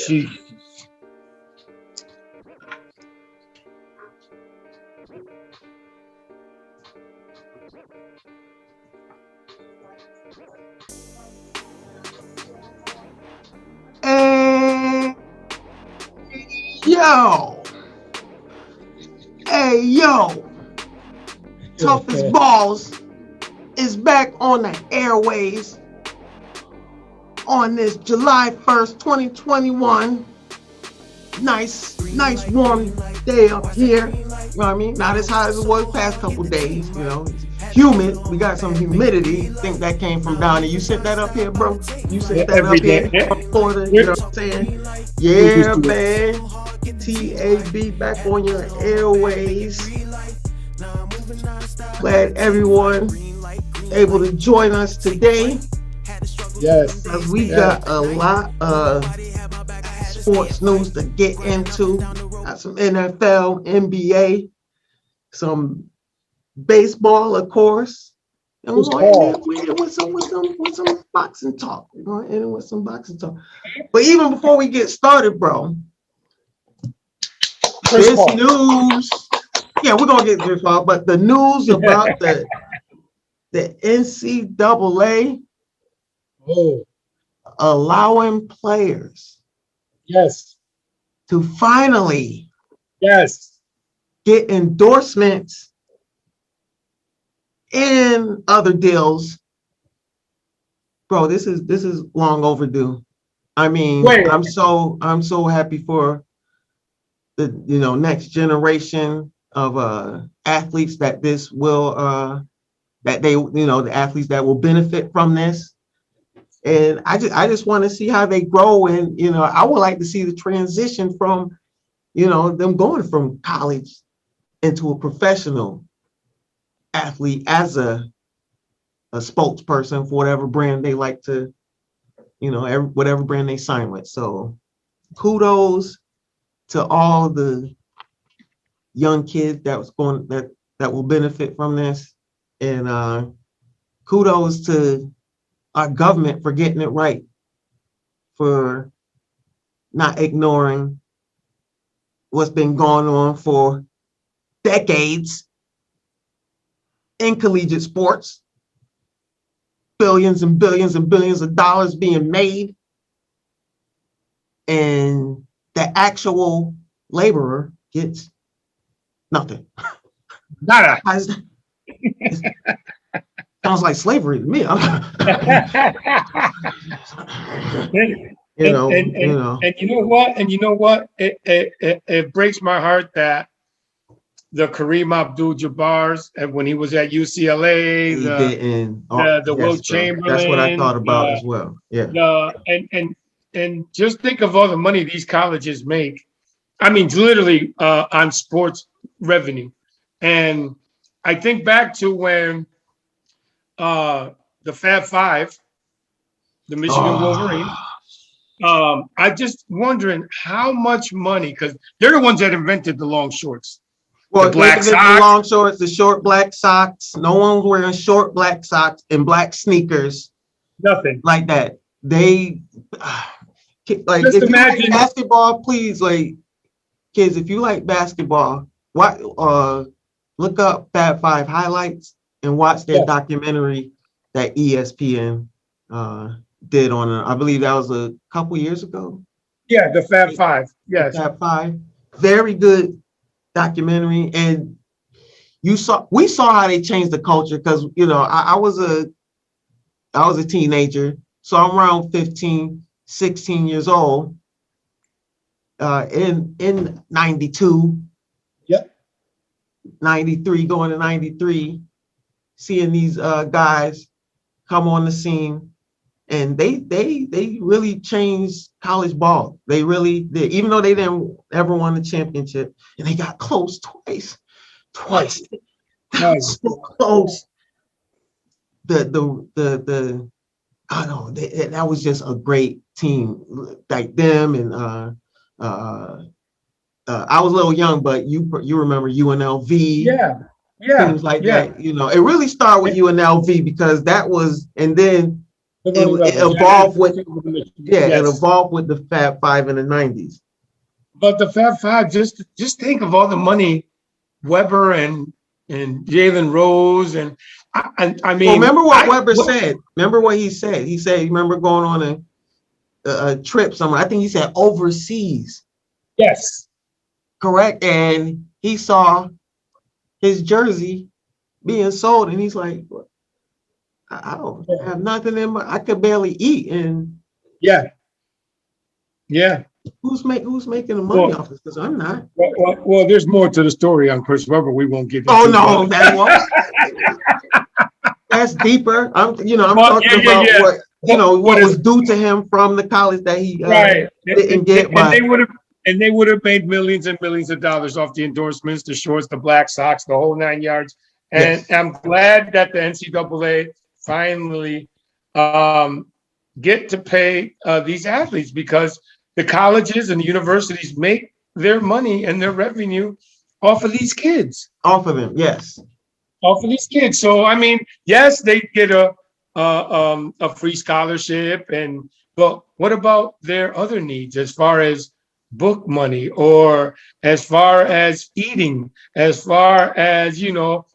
She. Hey, yo. Hey, yo. Toughest Balls is back on the airways on this July 1st, 2021. Nice warm day up here. You know what I mean? Not as hot as it was past couple days, you know. Humid. We got some humidity. Think that came from down there. You sent that up here, bro? You sent that up here from Florida, you know what I'm saying? Yeah, man. TAB back on your airways. Glad everyone able to join us today. Yes. Because we got a lot of sports news to get into. Got some NFL, NBA, some baseball, of course. And we're going to end it with some boxing talk. We're going to end it with some boxing talk. But even before we get started, bro, this news, yeah, we're going to get this far, but the news about the NCAA allowing players to finally get endorsements in other deals. Bro, this is long overdue. I mean, I'm so happy for the next generation of athletes that this will that they the athletes that will benefit from this. And I just want to see how they grow, and I would like to see the transition from them going from college into a professional athlete as a spokesperson for whatever brand they like to, whatever brand they sign with. So kudos to all the young kids that will benefit from this, and kudos to our government for getting it right, for not ignoring what's been going on for decades in collegiate sports. Billions and billions and billions of dollars being made, and the actual laborer gets nothing. Nada. Sounds like slavery to me. And you know what? It breaks my heart that the Kareem Abdul-Jabbar's, and when he was at UCLA, the Will Chamberlain. That's what I thought about as well. Yeah. And just think of all the money these colleges make. I mean, literally on sports revenue. And I think back to when the Fab Five, the Michigan Wolverine. I just wondering how much money, because they're the ones that invented the long shorts. Well, the black socks, the long shorts, the short black socks. No one's wearing short black socks and black sneakers. Nothing like that. They like just if imagine. You like basketball, please, like kids, if you like basketball, look up Fab Five highlights and watch their documentary that ESPN did on I believe that was a couple years ago. Yeah, the Fab Five. Yes, Fab Five. Very good documentary, and we saw how they changed the culture, because I was a teenager, so I'm around 15, 16 years old in 92. Yep. 93, going to 93, seeing these guys come on the scene, and they really changed college ball. They really did, even though they didn't ever win the championship, and they got close twice. Nice. So close. The I know that was just a great team, like them, and I was a little young, but you remember UNLV, yeah, things like that. It really started with UNLV, because that was, and then it evolved with it Yes. evolved with the Fab Five in the 90s. But the Fab Five, just think of all the money Weber and Jalen Rose and I mean. Well, remember what Weber said. Remember what he said. He said, "Remember going on a trip somewhere? I think he said overseas." Yes. Correct. And he saw his jersey being sold, and he's like, "I don't have nothing in my. I could barely eat." And yeah. Who's making the money off this? Because I'm not. Well, there's more to the story on Chris Webber. We won't get into. Oh no, that's deeper. I'm talking about what was due to him from the college that he didn't get. And they would have made millions and millions of dollars off the endorsements, the shorts, the Black Sox, the whole 9 yards. And I'm glad that the NCAA finally get to pay these athletes, because the colleges and the universities make their money and their revenue off of these kids. Off of them, yes. Off of these kids. So I mean, yes, they get a free scholarship, but what about their other needs as far as book money, or as far as eating, as far as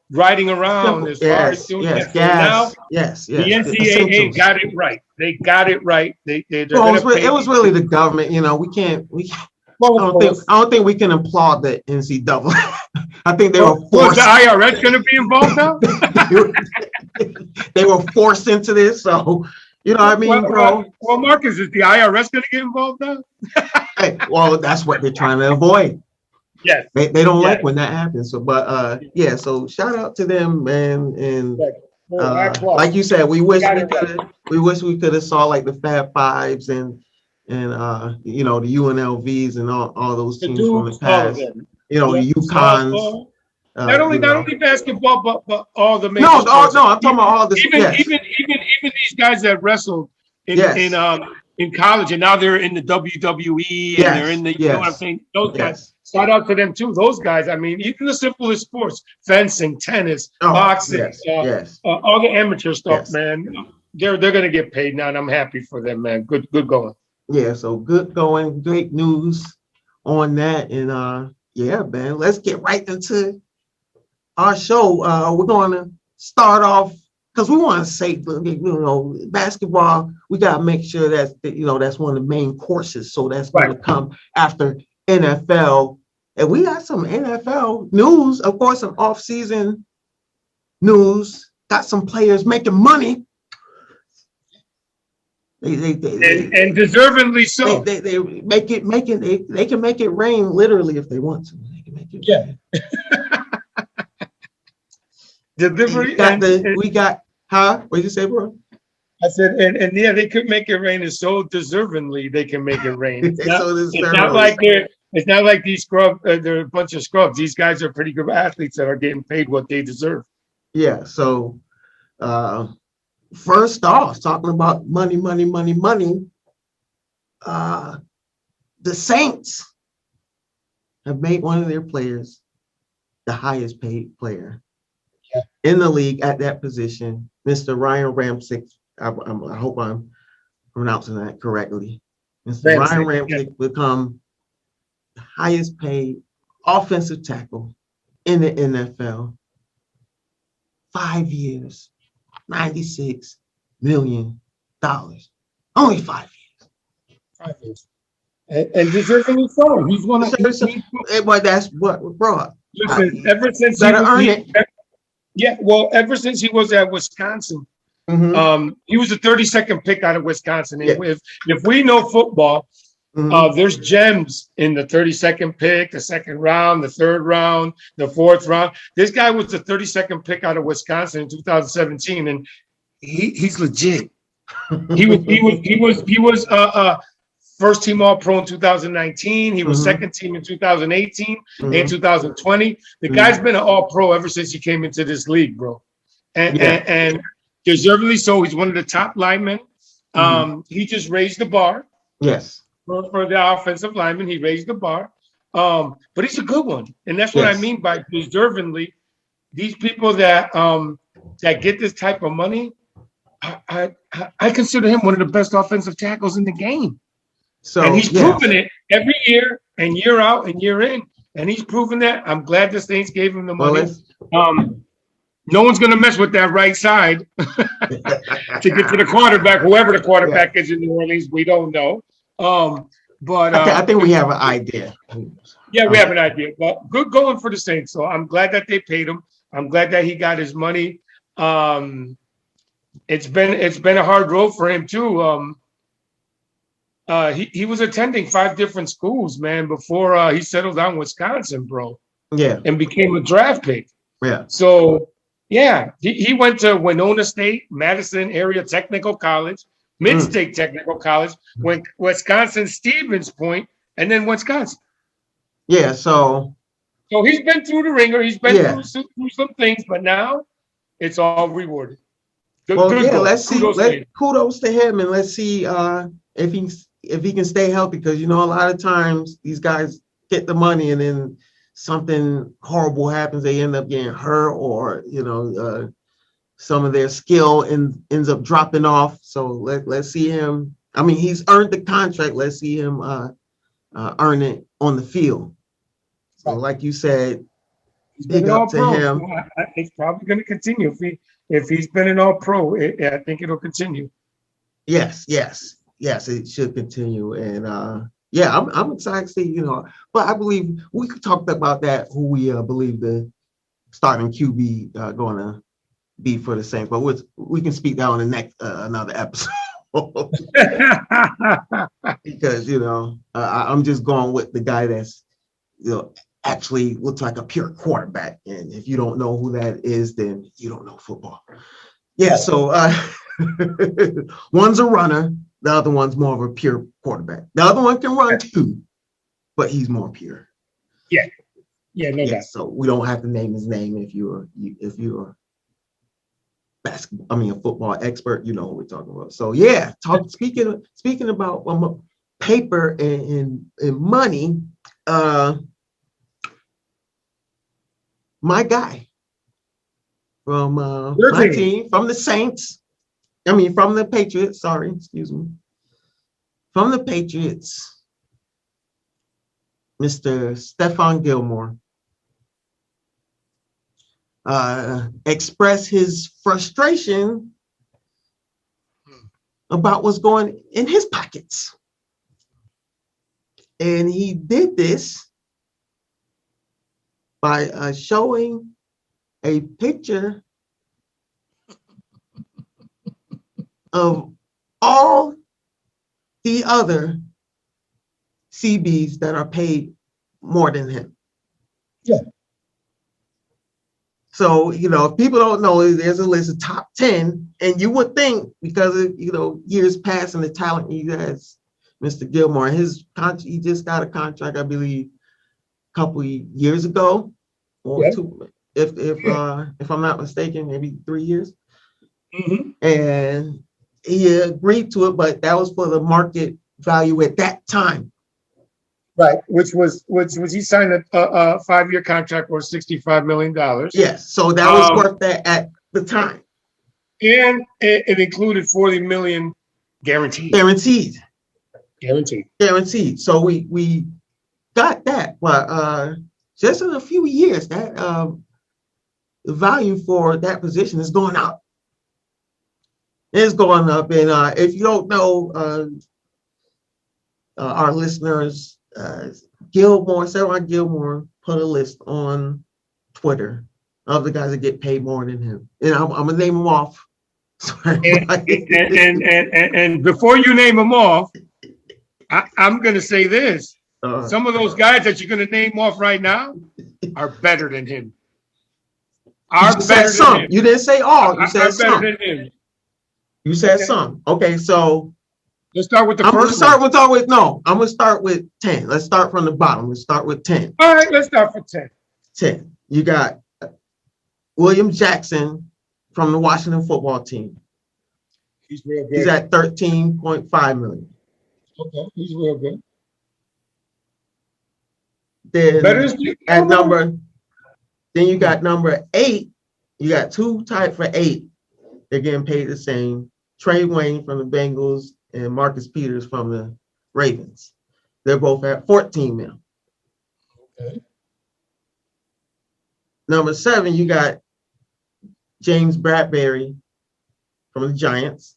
riding around, as far as doing that. Now, the NCAA got it right. They got it right. It was really the government. We can't. I don't think we can applaud the NCAA. I think they were forced. Was the IRS going to be involved now? They were forced into this, so what I mean, bro. Well, Marcus, is the IRS going to get involved now? Hey, well, that's what they're trying to avoid. Yes. They don't like when that happens. So, but so shout out to them, man. And like you said, we wish we could have saw like the Fab Fives and the UNLVs and all those teams from the past. The UConns. Not only basketball, but all the major no, sports. I'm talking about all the even these guys that wrestled in college, and now they're in the WWE and they're in the you know what I'm saying? Those guys. Shout out to them too. Those guys. I mean, even the simplest sports, fencing, tennis, boxing, all the amateur stuff, man. They're gonna get paid now, and I'm happy for them, man. Good going. Yeah, so good going, great news on that. And man, let's get right into our show. We're gonna start off because we want to say, basketball, we gotta make sure that that's one of the main courses. So that's gonna come after NFL. And we got some NFL news, of course, some off-season news. Got some players making money. They deservedly so. They can make it rain literally if they want to. They can make it rain. Delivery. What did you say, bro? I said, and they could make it rain, and so deservingly they can make it rain. It's not like these scrubs. They're a bunch of scrubs. These guys are pretty good athletes that are getting paid what they deserve. Yeah. So, first off, talking about money. The Saints have made one of their players the highest paid player in the league at that position, Mr. Ryan Ramczyk. I hope I'm pronouncing that correctly. Mr. Ryan Ramczyk become the highest paid offensive tackle in the NFL. 5 years, $96 million. Only 5 years. 5 years. And deservingly so. He's one of but that's what, bro. Listen, ever since ever since he was at Wisconsin, he was the 32nd pick out of Wisconsin. Yeah. If we know football, there's gems in the 32nd pick, the second round, the third round, the fourth round. This guy was the 32nd pick out of Wisconsin in 2017, and he's legit. He was first team All-Pro in 2019. He was second team in 2018 and 2020. The guy's been an All-Pro ever since he came into this league, bro. And deservedly so. He's one of the top linemen. He just raised the bar. Yes. For the offensive lineman, he raised the bar. But he's a good one. And that's what I mean by deservingly. These people that get this type of money, I consider him one of the best offensive tackles in the game. So, and he's proven it every year and year out and year in. And he's proven that. I'm glad the Saints gave him the money. No one's going to mess with that right side to get to the quarterback, whoever the quarterback is in New Orleans. We don't know. But I think we have an idea. Yeah, we have an idea. But good going for the Saints. So I'm glad that they paid him. I'm glad that he got his money. It's been a hard road for him too. He was attending 5 different schools, man, before he settled down in Wisconsin, bro. Yeah. And became a draft pick. Yeah. So, yeah, he went to Winona State, Madison Area Technical College, Mid-State Technical College, went Wisconsin Stevens Point, and then Wisconsin. Yeah, so he's been through the ringer. He's been through some things, but now it's all rewarded. Let's see. Kudos to him, and let's see if he can stay healthy, because a lot of times these guys get the money and then something horrible happens. They end up getting hurt, or some of their skill ends up dropping off. So let's see him. I mean, he's earned the contract. Let's see him earn it on the field. So, like you said, big up to him. It's probably going to continue if he's been an All-Pro. I think it'll continue. Yes, it should continue, and I'm excited to see. But I believe we could talk about that. Who we believe the starting QB going to be for the Saints, but we can speak that on the next another episode. Because I'm just going with the guy that's actually looks like a pure quarterback, and if you don't know who that is, then you don't know football. Yeah, so one's a runner, the other one's more of a pure quarterback. The other one can run too, but he's more pure. No doubt. So we don't have to name his name if you're a football expert, you know what we're talking about. So speaking about paper and money, my guy from my team, from the Saints, from the Patriots, from the Patriots, Mr. Stephon Gilmore, express his frustration about what's going in his pockets. And he did this by showing a picture of all the other CBs that are paid more than him. Yeah. So, if people don't know, there's a list of top 10, and you would think, because of, years past and the talent he has, Mr. Gilmore, he just got a contract, I believe, a couple of years ago, or 2, if I'm not mistaken, maybe 3 years. Mm-hmm. And he agreed to it, but that was for the market value at that time. Right, which was he signed a 5-year contract for $65 million. Yes, so that was worth that at the time. And it included $40 million guaranteed. Guaranteed. So we got that, but just in a few years, that the value for that position is going up. It's going up, and if you don't know, our listeners. Stephon Gilmore put a list on Twitter of the guys that get paid more than him, and I'm gonna name them off. And before you name them off, I'm gonna say this: some of those guys that you're gonna name off right now are better than him. You said some. You didn't say all. You said some. Better than him. You said some. Okay, so. Let's start with the I'm first one. I'm going to start with 10. Let's start from the bottom. Let's start with 10. All right, let's start with 10. 10. You got William Jackson from the Washington football team. He's real good. He's at $13.5 million. Okay, he's real good. Then you got number 8. You got 2 tied for 8. They're getting paid the same. Trey Wayne from the Bengals and Marcus Peters from the Ravens. They're both at $14 million. Okay. Number 7, you got James Bradbury from the Giants.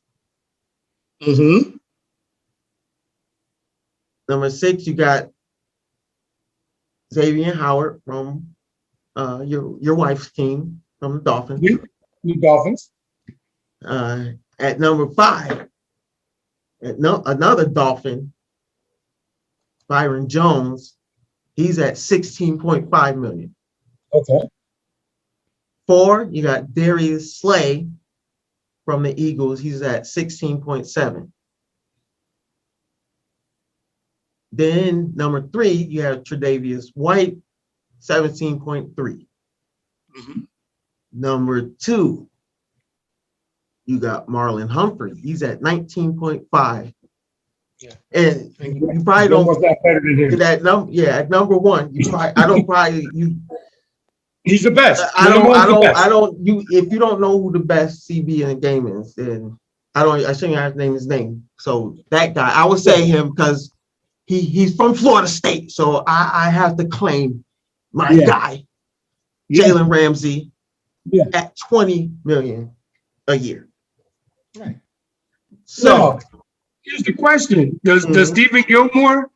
Mm-hmm. Number 6, you got Xavier Howard from your wife's team from the Dolphins. You Dolphins. At number 5, another Dolphin, Byron Jones. He's at $16.5 million. Okay. 4, you got Darius Slay from the Eagles. He's at 16.7. Then number 3, you have Tre'Davious White, 17.3. Mm-hmm. Number 2, you got Marlon Humphrey. He's at 19.5. Yeah. And you probably don't that better than him. That number, yeah, at number 1, you probably He's the best. I don't if you don't know who the best CB in the game is, then I shouldn't have to name his name. So that guy, I would say him because he's from Florida State. So I have to claim my guy, Jalen Ramsey, at $20 million a year. Right. So here's the question. Does Stephon Gilmore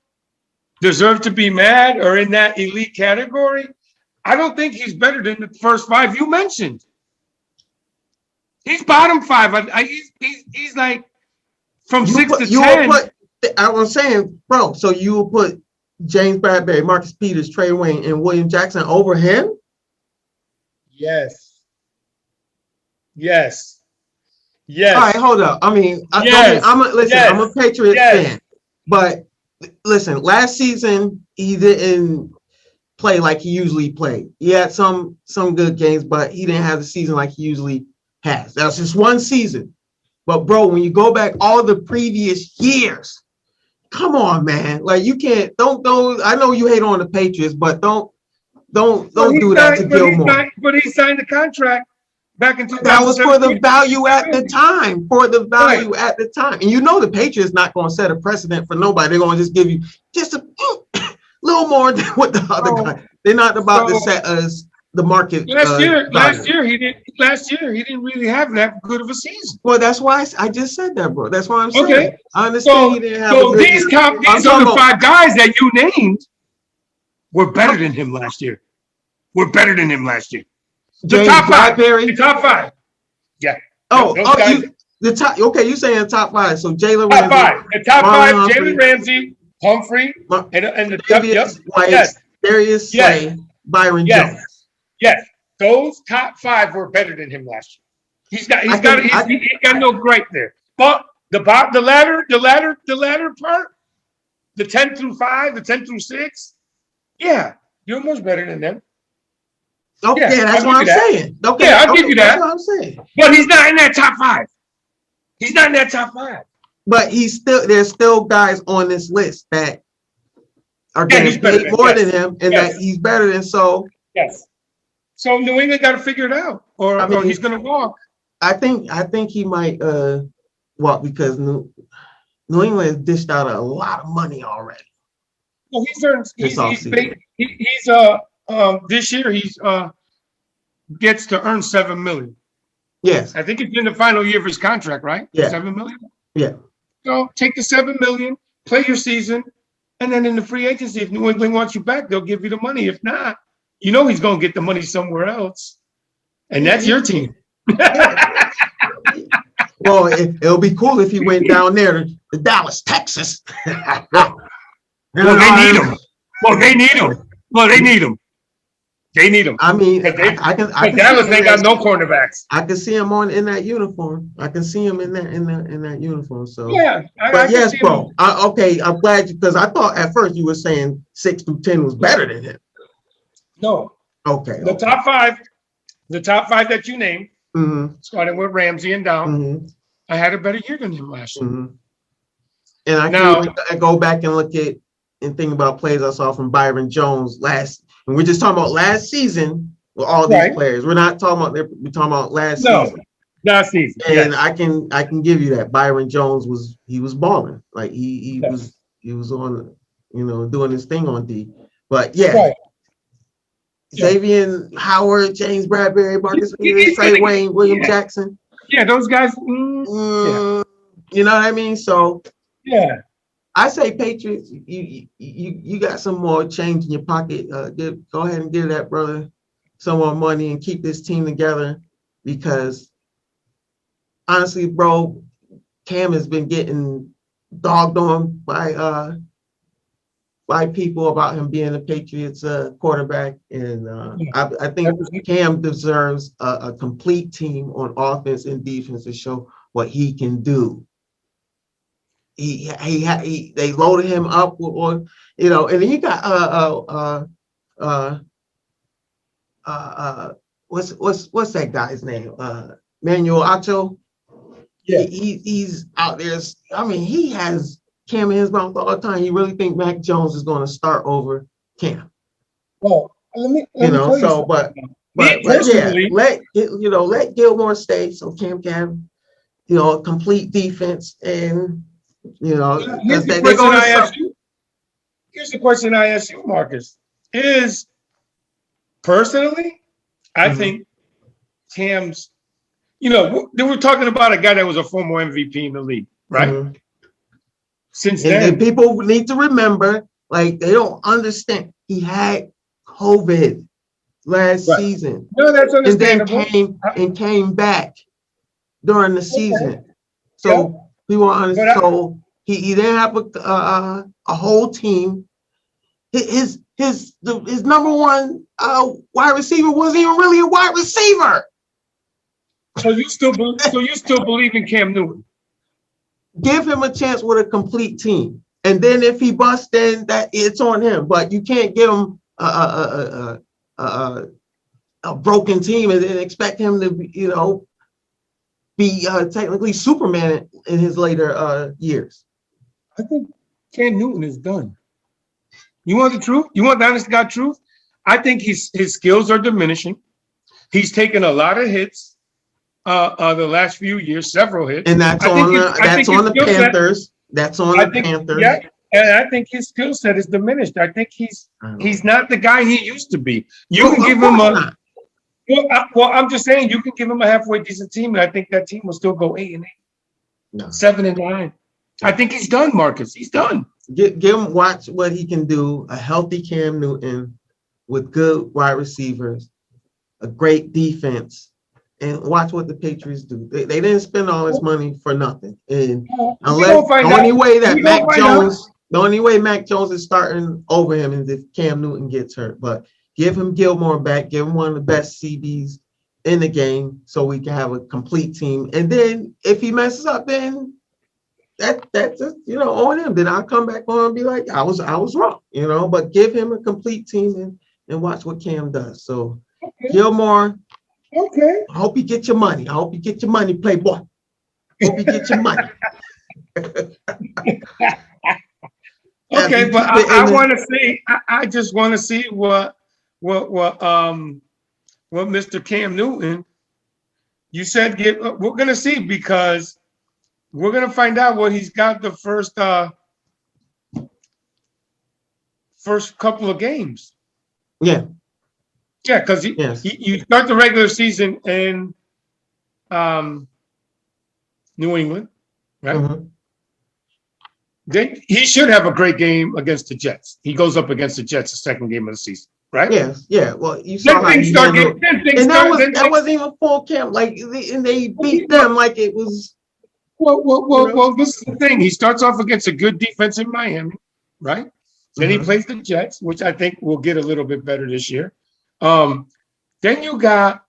deserve to be mad or in that elite category? I don't think he's better than the first 5 you mentioned. He's bottom 5. He's like from 6 to 10. I was saying, bro, so you will put James Bradbury, Marcus Peters, Trey Wayne, and William Jackson over him? Yes. All right, hold up. I'm a Patriots fan, but listen, last season he didn't play like he usually played. He had some good games, but he didn't have the season like he usually has. That was just one season. But bro, when you go back all the previous years, come on, man. Like you can't don't I know you hate on the Patriots, but don't do that to Gilmore. But he signed the contract back in 2017. That was for the value at the time. At the time. And you know the Patriots not going to set a precedent for nobody. They're going to just give you just a little more than what the other guy. They're not about to set us the market. Last year he didn't really have that good of a season. Well, that's why I just said that, bro. That's why I'm saying. Okay. I understand he didn't have a good these other 5 guys that you named were better than him last year. The top 5. The top 5. Yeah. You saying top 5. So Jalen Ramsey. Top 5. The top 5, Jalen Ramsey, Humphrey, and the top. Yes. Darius Slay, Byron Jones. Yes. Those top 5 were better than him last year. He's got no gripe there. But the latter part, the 10 through 5, the 10 through 6, Gilmore's better than them. Okay, that's what I'm saying. Okay, I'll give you that. That's what I'm saying. But he's not in that top 5. But there's still guys on this list that are getting paid more than him, and that he's better than. So yes. So New England got to figure it out, or he's going to walk. I think he might walk because New England has dished out a lot of money already. Well, this year he's gets to earn $7 million. Yes, I think it's in the final year of his contract, right? Yeah, $7 million. Yeah. So take the $7 million, play your season, and then in the free agency, if New England wants you back, they'll give you the money. If not, you know he's going to get the money somewhere else, and that's your team. Well, it'll be cool if he went down there to Dallas, Texas. Well, they need him. I mean, Dallas ain't got no cornerbacks. I can see him in that uniform. I can see him in that uniform. So yes, bro. I'm glad because I thought at first you were saying 6 through 10 was better than him. No. Okay. The top 5 that you named, starting with Ramsey and down, I had a better year than him last year. And I can go back and look at and think about plays I saw from Byron Jones and we're just talking about last season with all these players. We're not talking about we're talking about last season. Last season. And yes. I can give you that. Byron Jones was balling. Like he Yes. was on, doing his thing on D. But yeah, Right. Xavier Howard, James Bradbury, Marcus Peters, Trey Wayne, William Jackson. Yeah, those guys. You know what I mean? So yeah, I say Patriots. You got some more change in your pocket. Go ahead and give that brother some more money and keep this team together, because honestly, bro, Cam has been getting dogged on by people about him being a Patriots quarterback, and I think Cam deserves a complete team on offense and defense to show what he can do. They loaded him up with, and then you got what's that guy's name? Manuel Acho. Yeah, he's out there. I mean, he has Cam in his mouth all the time. You really think Mac Jones is going to start over Cam? Well, let me tell you something. but yeah, let Gilmore stay so Cam can have, a complete defense, and here's the question I ask you, Marcus. Is personally, I think Cam's, they were talking about a guy that was a former MVP in the league, right? Mm-hmm. Since then, and people need to remember, like, they don't understand. He had COVID last season. No, that's understandable. And then came back during the season. So people understand. So he didn't have a whole team. His number one wide receiver wasn't even really a wide receiver. So you still believe in Cam Newton? Give him a chance with a complete team, and then if he busts, then that it's on him. But you can't give him a broken team and then expect him to be technically Superman in his later years. I think Cam Newton is done. You want the truth? You want the honest to God truth? I think his skills are diminishing. He's taken a lot of hits. The last few years, several hits, and that's on the Panthers. That's on the Panthers. Yeah, and I think his skill set is diminished. I think he's not the guy he used to be. You can give him well, I'm just saying you can give him a halfway decent team, and I think that team will still go 8-8, 7-9. I think he's done, Marcus. He's done. Give him, watch what he can do. A healthy Cam Newton with good wide receivers, a great defense. And watch what the Patriots do. They didn't spend all this money for nothing. And unless the only way Mac Jones is starting over him is if Cam Newton gets hurt. But give him Gilmore back. Give him one of the best CBs in the game so we can have a complete team. And then if he messes up, then that's just, on him. Then I'll come back on and be like, I was wrong, But give him a complete team and watch what Cam does. So Gilmore. Okay. I hope you get your money. Playboy. Hope you get your money. Okay, but I want to see. I just want to see what Mr. Cam Newton. You said we're gonna see, because we're gonna find out what he's got the first couple of games. Yeah. Yeah, because you start the regular season in New England, right? Mm-hmm. Then he should have a great game against the Jets. He goes up against the Jets the second game of the season, right? Yes, yeah. Well, you saw how he handled, and that wasn't even full camp. And they beat them like it was. Well, this is the thing. He starts off against a good defense in Miami, right? Then he plays the Jets, which I think will get a little bit better this year. Then you got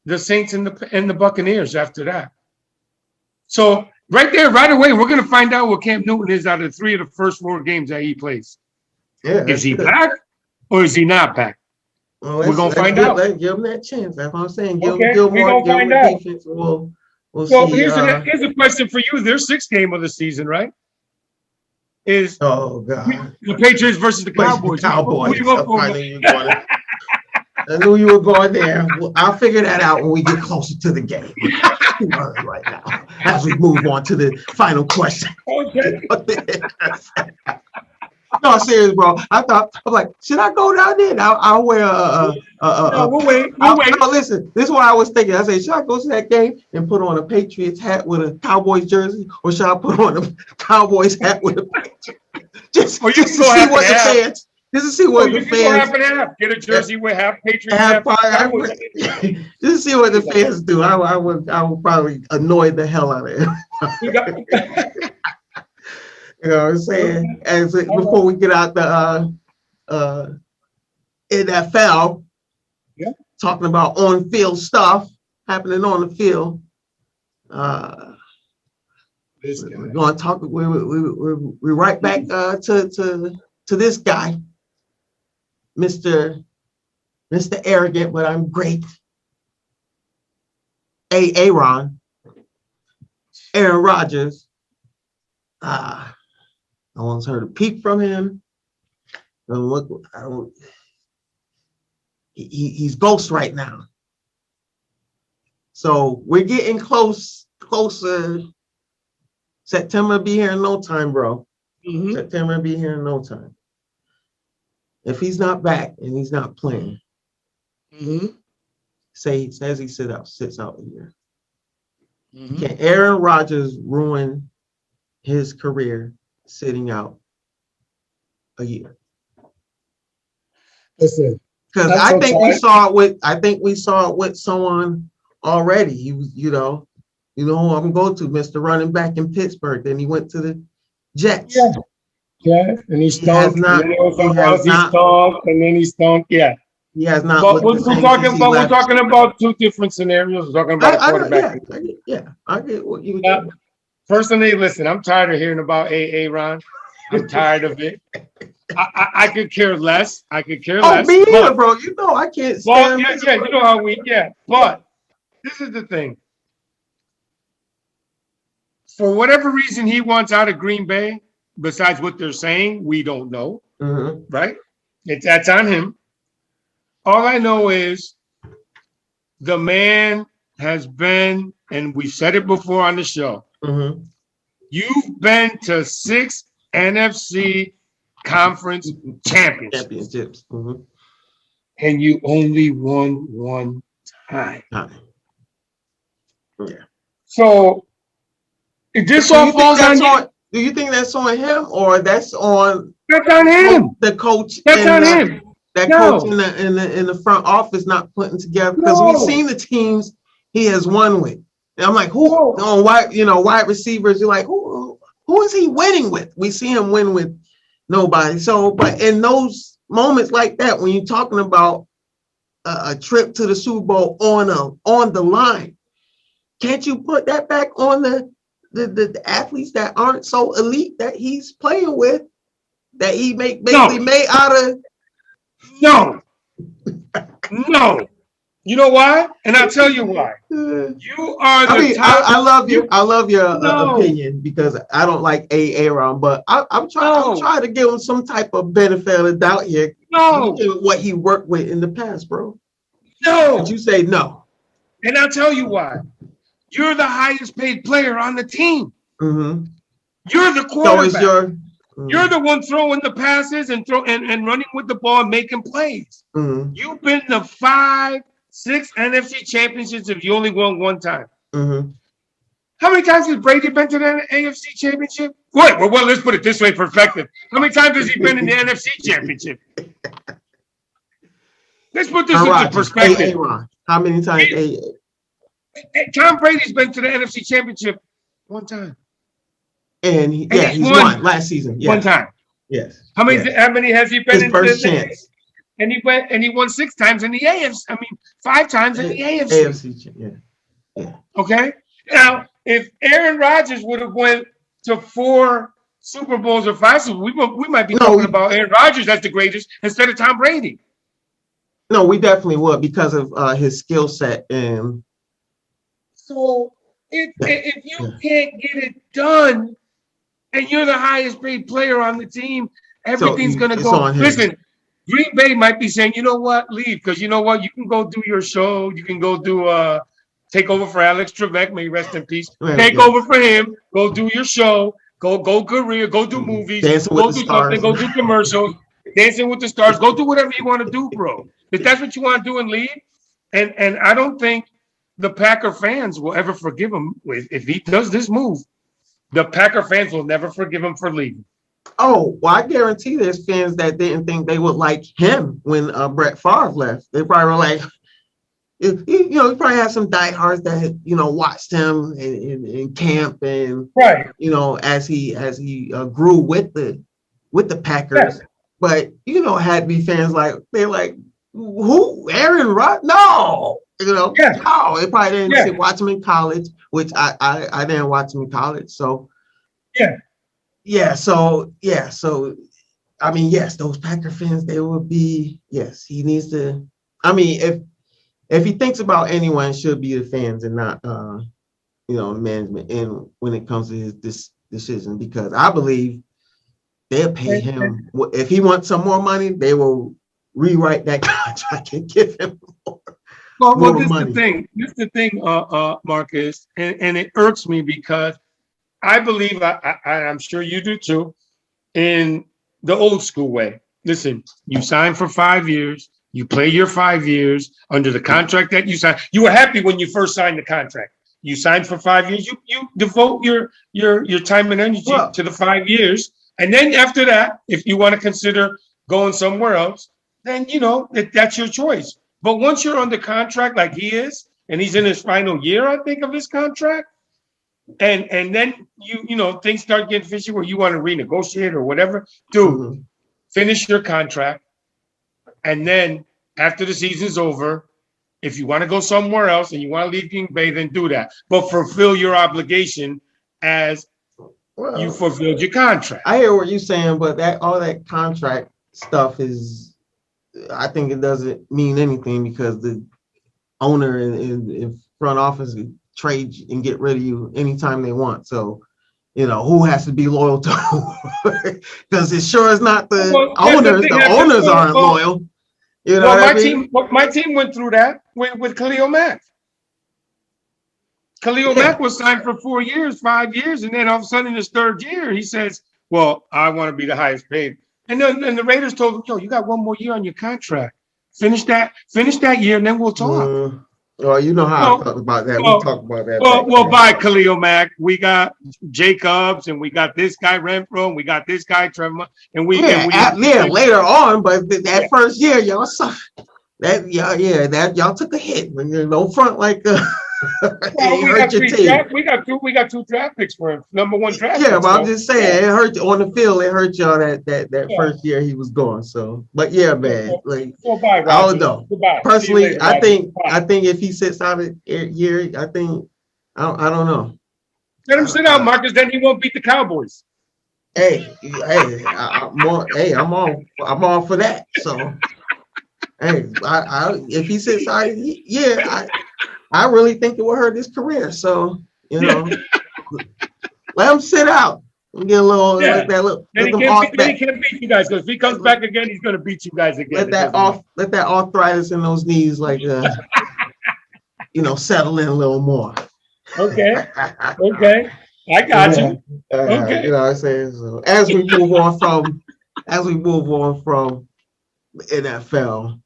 the Saints and the Buccaneers after that. So right there, right away, we're going to find out what Cam Newton is out of 3 of the first 4 games that he plays. Yeah, is he back or is he not back? Well, we're going to find out. Let's give him that chance. That's what I'm saying. Give him defense. We'll see. Here's a question for you. Their 6th game of the season, right? Is the Patriots versus the Cowboys. I knew you were going there. I'll figure that out when we get closer to the game. right now. As we move on to the final question. Okay. No, serious, bro. I'm like, should I go down there? I'll wear We'll wait. No, listen. This is what I was thinking. I said, should I go to that game and put on a Patriots hat with a Cowboys jersey, or should I put on a Cowboys hat with a Patriots? Just to see what the fans. Just to see what the fans. Get a jersey with half Patriots. Just to see what the fans do. I would probably annoy the hell out of them. You know what I'm saying? Before we get out the NFL, talking about on-field stuff happening on the field. We're going to talk. We're right back to this guy, Mr. Arrogant, but I'm great. Aaron Rodgers. No one's heard a peep from him. He's ghost right now. So we're getting closer. September will be here in no time, bro. Mm-hmm. September will be here in no time. If he's not back and he's not playing, says he sits out a year. Mm-hmm. Can Aaron Rodgers ruin his career sitting out a year? Listen, because I think we saw it with someone already. He was, you know who I'm going to, Mr. Running Back in Pittsburgh. Then he went to the Jets. Yeah, and he stomped. And then he stomped. Yeah. He has not. But we're talking about two different scenarios. We're talking about a quarterback. I get what you doing. Personally, listen, I'm tired of hearing about Aaron. I'm tired of it. I could care less. Oh, me either, bro. You know I can't stand you know how but this is the thing. For whatever reason he wants out of Green Bay, besides what they're saying, we don't know. Mm-hmm. Right? That's on him. All I know is the man has been, and we've said it before on the show, you've been to 6 NFC conference championships. Mm-hmm. And you only won one time. Yeah. So this all falls on you. Do you think that's on him, or that's on him? The coach. That's on him. That coach in the front office not putting together, because we've seen the teams he has won with. And I'm like, wide receivers. You're like, who is he winning with? We see him win with nobody. So, but in those moments like that, when you're talking about a trip to the Super Bowl on the line, can't you put that back on the athletes that aren't so elite that he's playing with, that he made out of? No. You know why? And I'll tell you why. You are I love your opinion, because I don't like Aaron, but I'm trying to give him some type of benefit of the doubt here. No. What he worked with in the past, bro. No. But you say no. And I'll tell you why. You're the highest paid player on the team. Mm-hmm. You're the quarterback. You're the one throwing the passes and running with the ball and making plays. Mm-hmm. You've been to 5, 6 NFC championships if you only won one time. Mm-hmm. How many times has Brady been to the AFC championship? Wait, well, let's put it this way, perspective. How many times has he been in the NFC championship? Let's put this into perspective. How many times? Tom Brady's been to the NFC championship one time. And he's won last season. Yes. One time. Yes. How many has he been his in first chance? And he won 6 times in the AFC. 5 times in the AFC. Yeah. Okay. Now, if Aaron Rodgers would have went to 4 Super Bowls or 5 Super Bowls, we might be talking about Aaron Rodgers as the greatest instead of Tom Brady. No, we definitely would, because of his skill set. And so if you can't get it done, and you're the highest paid player on the team, everything's going to go. Listen, Green Bay might be saying, you know what, leave, because you know what, you can go do your show, you can go do Take over for Alex Trebek. May he rest in peace. Right, Take yeah. over for him. Go do your show. Go career. Go do movies. Dancing with Go the do Stars. something. Go do commercials. Dancing with the Stars. Go do whatever you want to do, bro. If that's what you want to do and leave. And I don't think the Packer fans will ever forgive him if he does this move. The Packer fans will never forgive him for leaving. Oh, well, I guarantee there's fans that didn't think they would like him when Brett Favre left. They probably were like, he probably had some diehards that had, watched him in camp and right, as he grew with the Packers. Yeah. But had to be fans they're like, who? Aaron Rodgers? No, no. They probably didn't watch him in college, which I didn't watch him in college. So so I mean, yes, those Packer fans, they would be, yes, he needs to. I mean, if he thinks about anyone, it should be the fans and not management. And when it comes to his decision, because I believe they'll pay him if he wants some more money, they will rewrite that contract and give him more. Well, this is the thing, Marcus, and it irks me because I believe I'm sure you do too, in the old school way. Listen, you sign for 5 years. You play your 5 years under the contract that you signed. You were happy when you first signed the contract. You signed for 5 years. You devote your time and energy to the 5 years. And then after that, if you want to consider going somewhere else, then that's your choice. But once you're under contract like he is, and he's in his final year, I think, of his contract, and then things start getting fishy where you want to renegotiate or whatever, dude, finish your contract. And then after the season's over, if you want to go somewhere else and you want to leave Green Bay, then do that. But fulfill your obligation as you fulfilled your contract. I hear what you're saying, but all that contract stuff is, I think it doesn't mean anything because the owner and front office trade and get rid of you anytime they want. So, who has to be loyal to who? Because it sure is not the owners. The owners aren't loyal. My team went through that with Khalil Mack. Khalil Mack was signed for 4 years, 5 years, and then all of a sudden in his third year, he says, well, I want to be the highest paid. And then the Raiders told him, you got 1 more year on your contract. Finish that year, and then we'll talk. Well, you know how I talk about that. We talk about that. Well, by Khalil Mack, we got Jacobs, and we got this guy Renfro, and we got this guy Trevor, and later on, but that first year, y'all saw that y'all took a hit when you're no front like. We got two draft picks for him. Number 1 draft. Yeah, but I'm just saying it hurt you on the field. It hurt y'all that first year he was gone. So, but yeah, man, I don't know. Personally, I think if he sits out a year, I don't know. Let him sit out, Marcus. Then he won't beat the Cowboys. I'm all for that. So, if he sits out, I really think it will hurt his career. So, let him sit out and get a little. Then he can't beat you guys because if he comes back again, he's going to beat you guys again. Let that arthritis in those knees, settle in a little more. Okay. I got you. Okay. You know what I'm saying? So as we move on from NFL,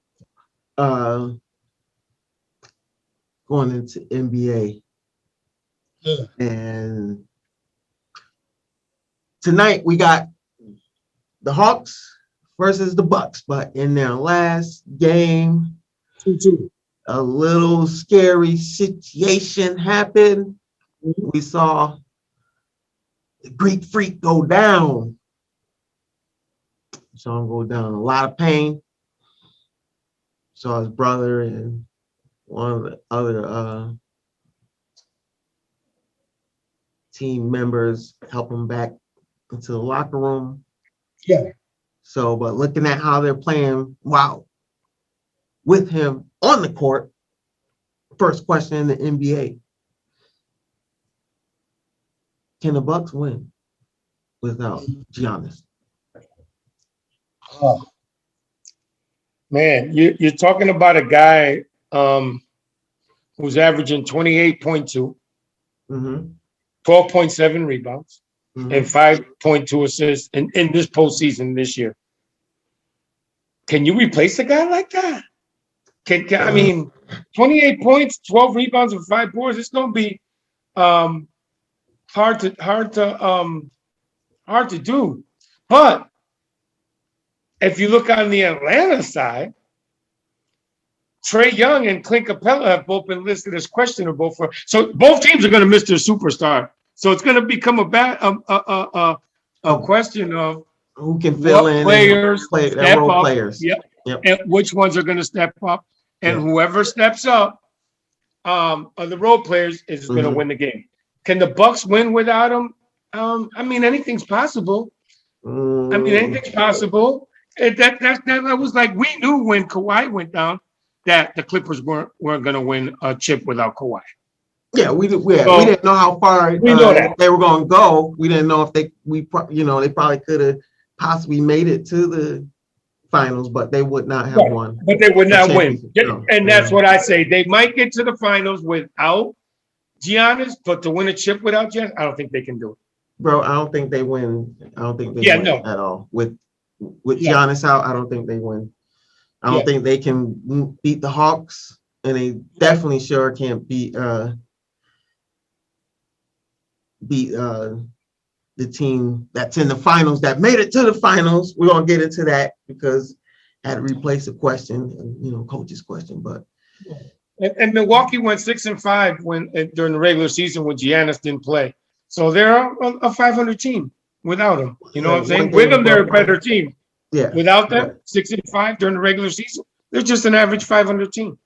going into NBA. And tonight we got the Hawks versus the Bucks, but in their last game, 2-2. A little scary situation happened. We saw the Greek Freak go down. Saw him go down in a lot of pain. Saw his brother and one of the other team members help him back into the locker room. Yeah. So, but looking at how they're playing, with him on the court, first question in the NBA. Can the Bucks win without Giannis? Oh. Man, you're talking about a guy who who's averaging 28.2, Mm-hmm. 12.7 rebounds, Mm-hmm. and 5.2 assists in this postseason this year. Can you replace a guy like that? I mean, 28 points, 12 rebounds, and 5 boards. It's going to be hard to do. But if you look on the Atlanta side, Trae Young and Clint Capella have both been listed as questionable for. So both teams are going to miss their superstar. So it's going to become a question of who can fill in players and role players. Yep. And which ones are going to step up, and whoever steps up of the role players is going to win the game. Can the Bucks win without them? I mean, anything's possible. Anything's possible. That was like, we knew when Kawhi went down that the Clippers weren't going to win a chip without Kawhi. Yeah, we didn't know how far they were going to go. We didn't know if they probably could have possibly made it to the finals, but they would not have won. But they would not win. And that's what I say. They might get to the finals without Giannis, but to win a chip without Giannis, I don't think they can do it. Bro, I don't think they win. I don't think they win at all. With Giannis out, I don't think they win. I don't think they can beat the Hawks, and they definitely sure can't beat the team that's in the finals that made it to the finals. We're gonna get into that because I had to replace a question, coach's question. But and Milwaukee went 6-5 during the regular season when Giannis didn't play. So they're a 500 team without him. You know what I'm saying? With them, they're a better team. Yeah. Without them, 6-5 during the regular season, they're just an average 500 team.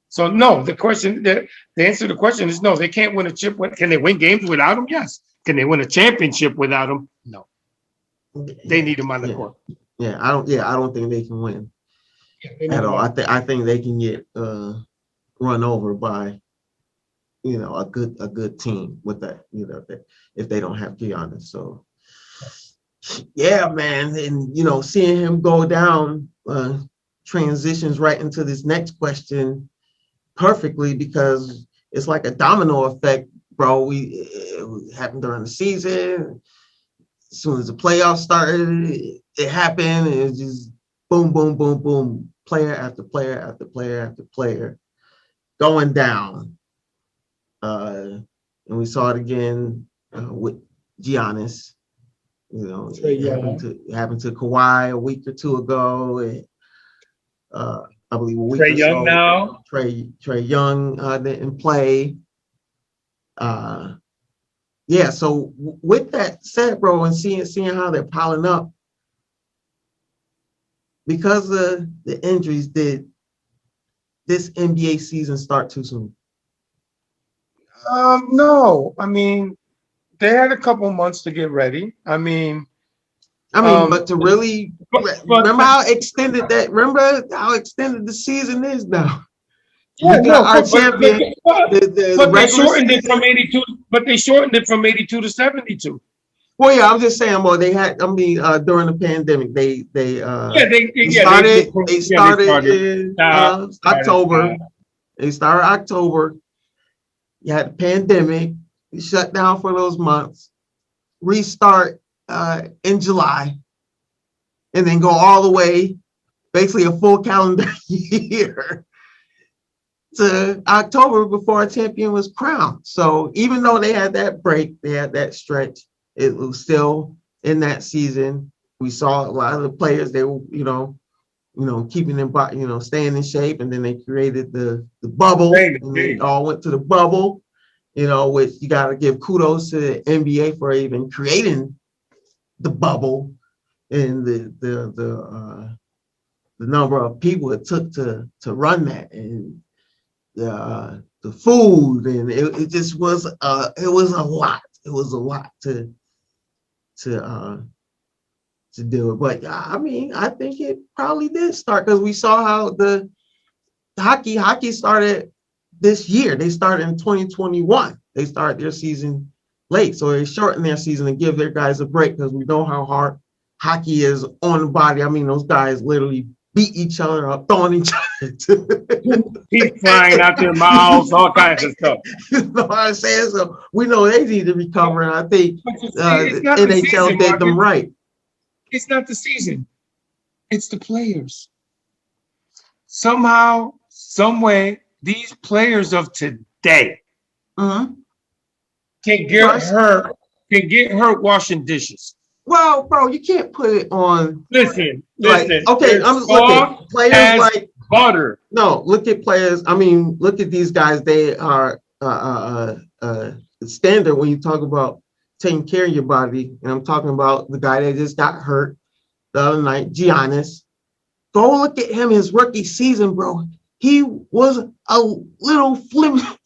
So no, the answer to the question is no. They can't win a chip. Can they win games without him? Yes. Can they win a championship without him? No. They need him on the court. Yeah, I don't think they can win at all. I think they can get run over by a good team with that, if they don't have Giannis. So yeah, man, and seeing him go down transitions right into this next question perfectly, because it's like a domino effect, bro. It happened during the season. As soon as the playoffs started, it happened. It was just boom, boom, boom, boom, player after player after player after player going down. And we saw it again with Giannis. It happened to Kawhi a week or two ago. And, I believe a week Trae or Young so. now. Trae Young didn't play. So with that said, bro, and seeing how they're piling up, because of the injuries, did this NBA season start too soon? No. I mean, they had a couple months to get ready. But to really remember how extended the season is now. Yeah, our champion. They shortened it from 82. But they shortened it from 82 to 72. Well, yeah, I'm just saying. Well, they had. During the pandemic, they started in October. They started October. You had the pandemic. You shut down for those months. Restart in July, and then go all the way, basically a full calendar year, to October before a champion was crowned. So even though they had that break, they had that stretch, it was still in that season. We saw a lot of the players, they were, keeping them, staying in shape, and then they created the bubble, and they all went to the bubble, which you got to give kudos to the NBA for even creating the bubble and the number of people it took to run that, and the food, and it just was it was a lot. It was a lot to do it. But I think it probably did start, because we saw how the hockey started this year. They started in 2021. They started their season late, so they shortened their season to give their guys a break, because we know how hard hockey is on the body. Those guys literally beat each other up, throwing each other. Keep flying out their mouths, all kinds of stuff. You know what I'm saying? So we know they need to recover, and I think it's not the NHL season, did them right. It's not the season. It's the players. Somehow, some way, these players of today can get hurt washing dishes. Well, bro, you can't put it on. Listen. Okay, I'm just looking players like butter. No, look at players. I mean, look at these guys. They are standard when you talk about taking care of your body. And I'm talking about the guy that just got hurt the other night, Giannis. Go look at him his rookie season, bro. He was a little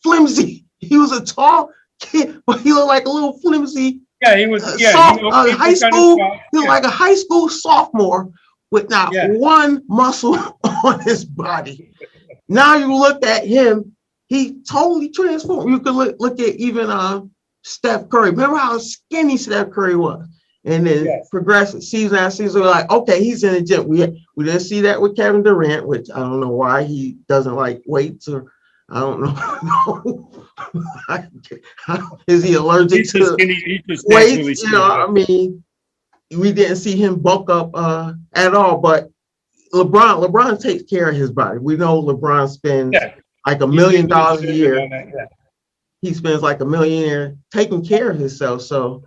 flimsy. He was a tall kid, but he looked like a little flimsy. Yeah, he was. High school. He was like a high school sophomore with not one muscle on his body. Now you look at him, he totally transformed. You could look at even Steph Curry. Remember how skinny Steph Curry was? And then progressive season after season, we're like, okay, he's in the gym. We didn't see that with Kevin Durant, which I don't know why he doesn't like weights, or I don't know. Is he allergic to weights? You know, I mean, we didn't see him bulk up at all. But LeBron takes care of his body. We know LeBron spends like $1 million a year. He spends like $1 million a year taking care of himself. So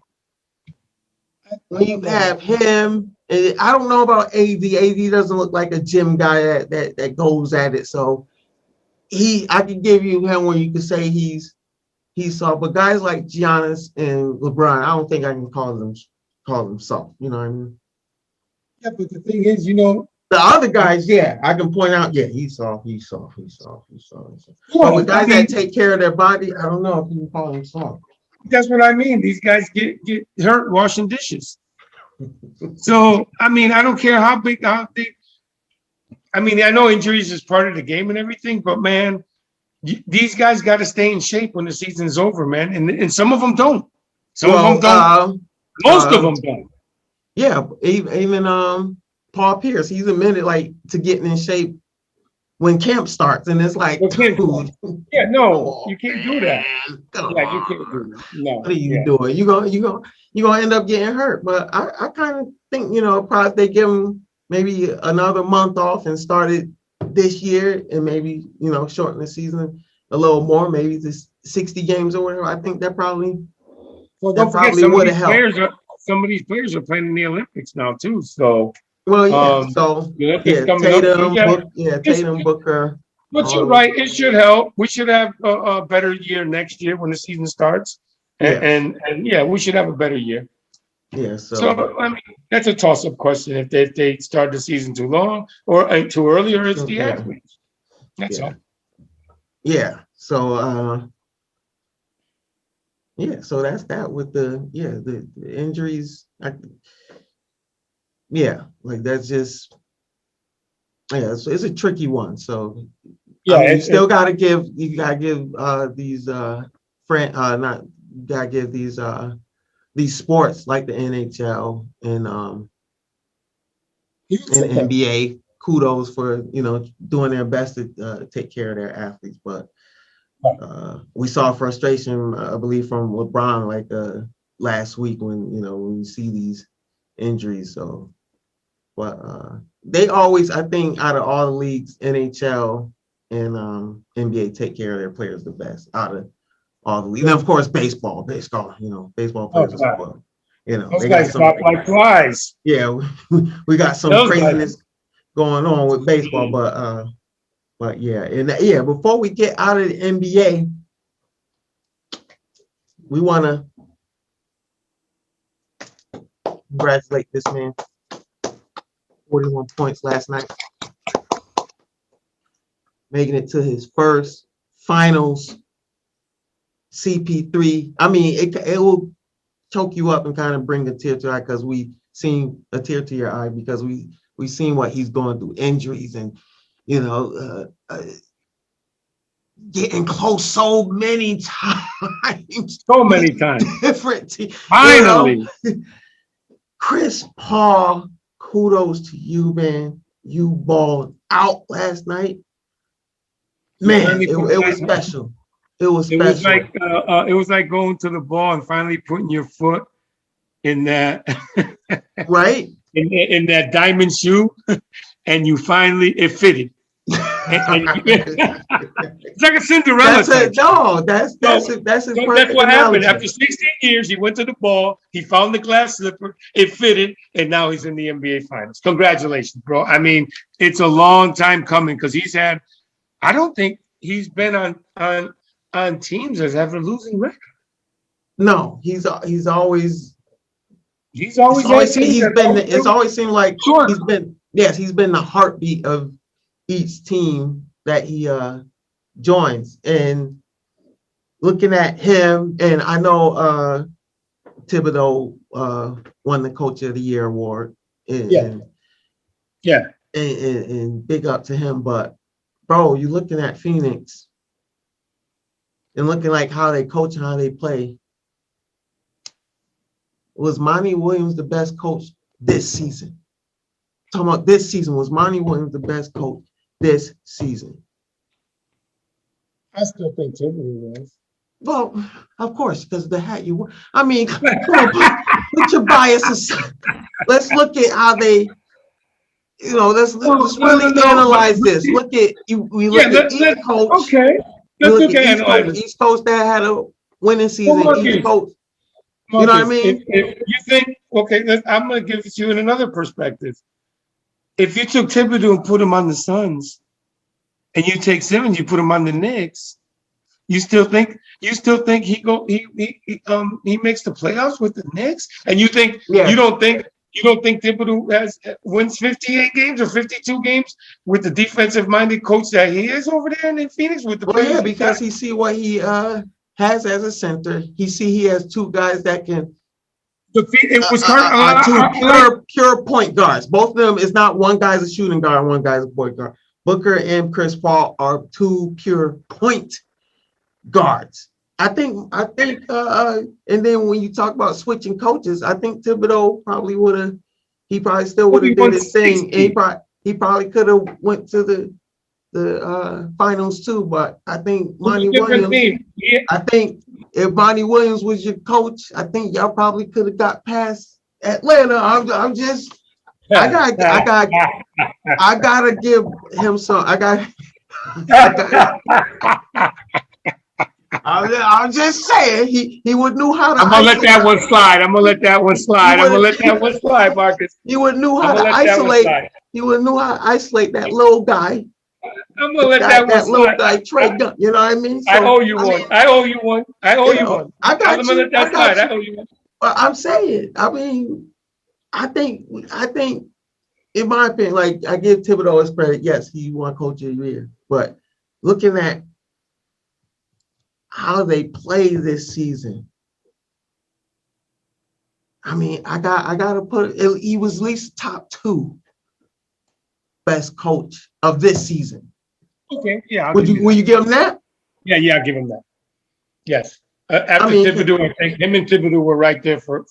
when you have him, and I don't know about AD. AD doesn't look like a gym guy that goes at it. So I can give you him when you can say he's soft. But guys like Giannis and LeBron, I don't think I can call them soft. You know what I mean? Yeah, but the thing is, you know, the other guys, I can point out, he's soft. Well, but the guys that take care of their body, I don't know if you can call them soft. That's what I mean. These guys get hurt washing dishes. So, I mean, I don't care how big. I mean, I know injuries is part of the game and everything, but man, these guys got to stay in shape when the season's over, man. And some of them don't. Some of them don't. Most of them don't. Yeah, even Paul Pierce, he's admitted like to getting in shape when camp starts, and it's like, you can't do that. Yeah, you can't do that. No. What are you doing? You gonna end up getting hurt. But I kind of think, probably if they give him maybe another month off and started this year, and maybe shorten the season a little more, maybe this 60 games or whatever. I think that probably would have helped. Some of these players are playing in the Olympics now too. So. Well, Tatum, Booker. But you're right. It should help. We should have a better year next year when the season starts, and we should have a better year. Yeah. So I mean, that's a toss-up question. If they start the season too long or too early, or it's the athletes. That's all. Yeah. So. So that's that with the injuries. That's just it's a tricky one. So you still gotta give these these sports like the NHL and NBA kudos for doing their best to take care of their athletes. But we saw frustration, I believe, from LeBron last week when you see these injuries. So. But they always, I think, out of all the leagues, NHL and NBA take care of their players the best out of all the leagues. And of course, baseball, baseball players as well. Those guys drop like flies. Yeah, we got some craziness going on with baseball, but before we get out of the NBA, we want to congratulate this man. 41 points last night, making it to his first finals. CP3. I mean, it will choke you up and kind of bring a tear to your eye because we seen a tear to your eye because we seen what he's going through, injuries and getting close so many times. So many times. Different teams. Finally, Chris Paul. Kudos to you, man. you balled out last night. Man, it was special. It was special. It was like going to the ball and finally putting your foot in that right in that diamond shoe, and it fitted. It's like a Cinderella. That's what happened. After 16 years, he went to the ball. He found the glass slipper. It fitted, and now he's in the NBA Finals. Congratulations, bro. I mean, it's a long time coming because I don't think he's been on teams that have a losing record. No, he's always it's always seemed like he's been the heartbeat of each team that he joins. And looking at him, and I know Thibodeau won the Coach of the Year award. And big up to him. But bro, you're looking at Phoenix and looking like how they coach and how they play. Was Monty Williams the best coach this season? Talking about this season, was Monty Williams the best coach this season? I still think Thibodeau was. Well, of course, because the hat you wear. I mean, come on, put your biases. Let's look at how they, let's really analyze this. Look at we look at each coach. Okay. Let's look at each coach that had a winning season. Each coach. You know what I mean? If you think, I'm going to give it to you in another perspective. If you took Thibodeau and put him on the Suns, and you take Simmons, you put him on the Knicks, you still think he makes the playoffs with the Knicks, and you don't think Thibodeau wins 58 games or 52 games with the defensive-minded coach that he is over there in Phoenix with the players? Yeah, because he see what he has as a center. He has two guys that can. It was two pure point guards. Both of them is not one guy's a shooting guard and one guy's a point guard. Booker and Chris Paul are two pure point guards. I think, and then when you talk about switching coaches, I think Thibodeau probably still would have did his thing. And he probably could have went to the finals too. But I think Monty Williams. I think if Monty Williams was your coach, I think y'all probably could have got past Atlanta. I'm just. I gotta give him some. I'm just saying he would knew how to. I'm gonna let that one slide. Marcus. He would knew how to isolate. He would knew how to isolate that little guy. I'm gonna let that one slide. Little guy, Trey Gunn. You know what I mean? So, I owe you one. I owe you one. I got you. I'm gonna let that slide. I owe you one. But I'm saying, I mean, I think, in my opinion, like I give Thibodeau his credit. Yes, he won Coach of the Year. But looking at how they play this season, I mean, I gotta put it, he was at least top 2 best coach of this season. Okay, yeah. Will you give him that? Yeah, I'll give him that. Yes. After Thibodeau, I think him and Thibodeau were right there for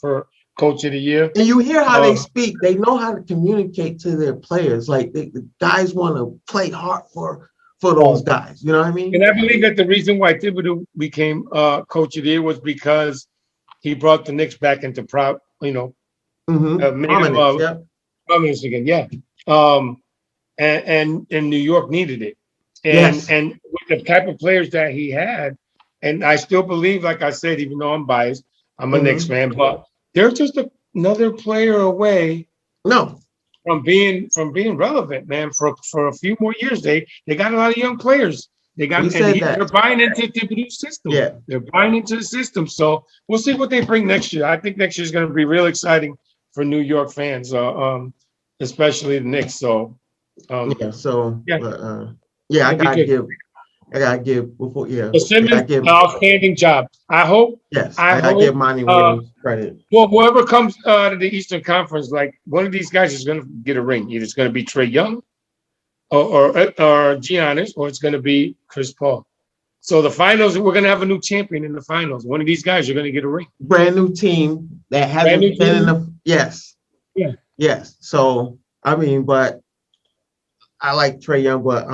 Coach of the Year. And you hear how they speak. They know how to communicate to their players. Like the guys want to play hard for those guys. You know what I mean? And I believe that the reason why Thibodeau became Coach of the Year was because he brought the Knicks back into prominence again. Yeah. And New York needed it. And with the type of players that he had, and I still believe, like I said, even though I'm biased, I'm a Knicks fan, but they're just another player away. From being relevant, man. For a few more years, they got a lot of young players. They're buying into Thibodeau's system. Yeah, they're buying into the system. So we'll see what they bring next year. I think next year is going to be real exciting for New York fans, especially the Knicks. So I gotta give before. Yeah, Simmons, outstanding job. I hope. Yes, I gotta give Monty Williams credit. Well, whoever comes out of the Eastern Conference, like one of these guys is going to get a ring. Either it's going to be Trae Young, or Giannis, or it's going to be Chris Paul. So the finals, we're going to have a new champion in the finals. One of these guys, you're going to get a ring. Brand new team that hasn't been in the. Yes. Yeah. Yes. So I mean, but I like Trae Young, but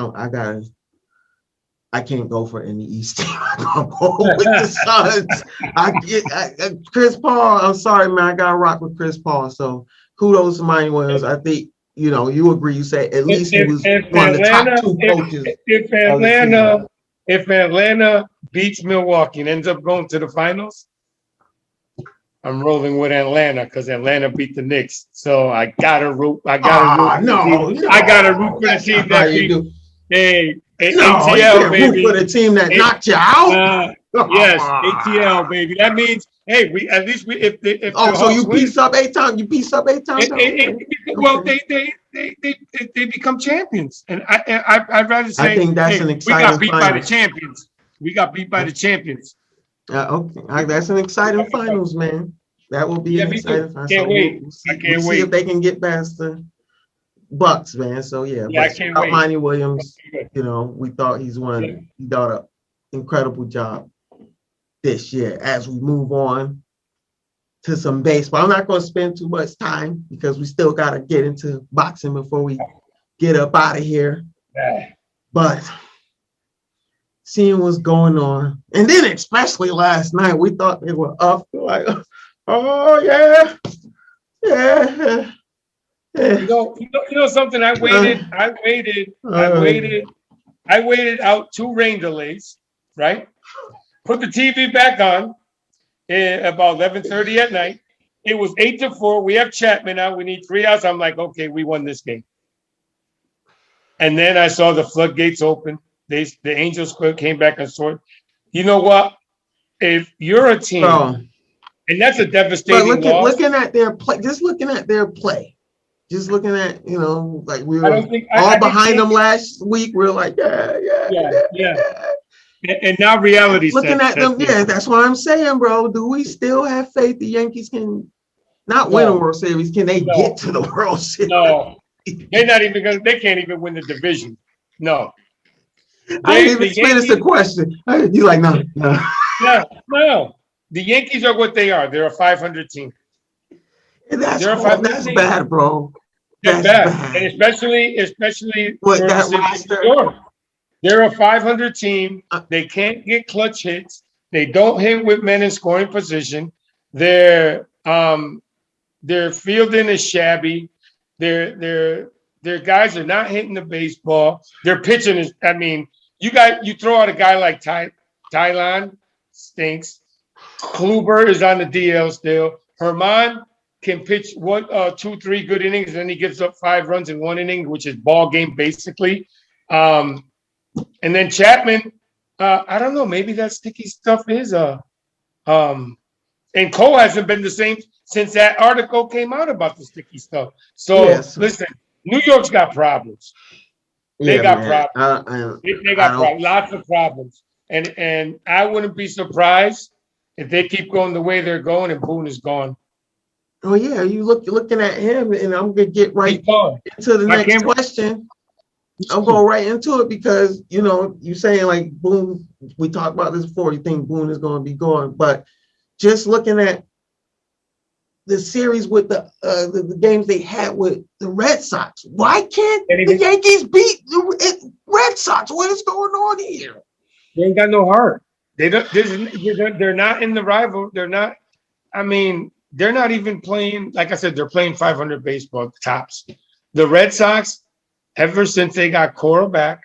I can't go for any East team. I'm going with the Suns. Chris Paul. I'm sorry, man. I got to rock with Chris Paul. So kudos to Monty Williams. I think you agree. You say at least he was one of the top two coaches. If Atlanta beats Milwaukee and ends up going to the finals, I'm rolling with Atlanta because Atlanta beat the Knicks. So I gotta root. I gotta root for the team that beat. Hey, ATL, baby. Root for the team that knocked you out. Yes, ATL, baby. That means, hey, so you piece up 8 times. You piece up 8 times. Well, they become champions, and I'd rather say, I think that's an exciting. We got beat by the champions. We got beat by the champions. Okay, that's an exciting finals, man. That will be an exciting finals. Can't wait. I can't wait. See if they can get past the Bucks, man. So I can't wait. Monty Williams, we thought he done an incredible job this year. As we move on to some baseball, I'm not going to spend too much time because we still got to get into boxing before we get up out of here. But seeing what's going on, and then especially last night, we thought they were up. Like, oh yeah. You know something? I waited out 2 rain delays, right? Put the TV back on about 11:30 at night. It was 8-4. We have Chapman out. We need 3 outs. I'm like, okay, we won this game. And then I saw the floodgates open. The Angels came back and scored. You know what? If you're a team, and that's a devastating loss. Looking at their play, just looking at, like we were all behind them last week. We're like, yeah. And now reality. Looking at them, that's what I'm saying, bro. Do we still have faith the Yankees can not win a World Series? Can they get to the World Series? No, they're not even going. They can't even win the division. No. I didn't even finish the question. You like no. No. The Yankees are what they are. They're a 500 team. That's bad, bro. That's bad. And especially what that roster. They're a 500 team. They can't get clutch hits. They don't hit with men in scoring position. Their fielding is shabby. Their guys are not hitting the baseball. Their pitching is. I mean, you throw out a guy like Tylon, stinks. Kluber is on the DL still. Herman can pitch 2, 3 good innings, and then he gives up 5 runs in 1 inning, which is ball game basically. And then Chapman, I don't know, maybe that sticky stuff is and Cole hasn't been the same since that article came out about the sticky stuff. So listen, New York's got problems. They got problems. They got lots of problems. And I wouldn't be surprised if they keep going the way they're going and Boone is gone. Oh yeah, you're looking at him, and I'm gonna get right into the next question. I'm going right into it because you're saying like Boone. We talked about this before. You think Boone is going to be gone, but just looking at the series with the games they had with the Red Sox, why can't the Yankees beat the Red Sox? What is going on here? They ain't got no heart. They don't. They're not in the rival. They're not. I mean, they're not even playing. Like I said, they're playing 500 baseball tops. The Red Sox, ever since they got Cora back,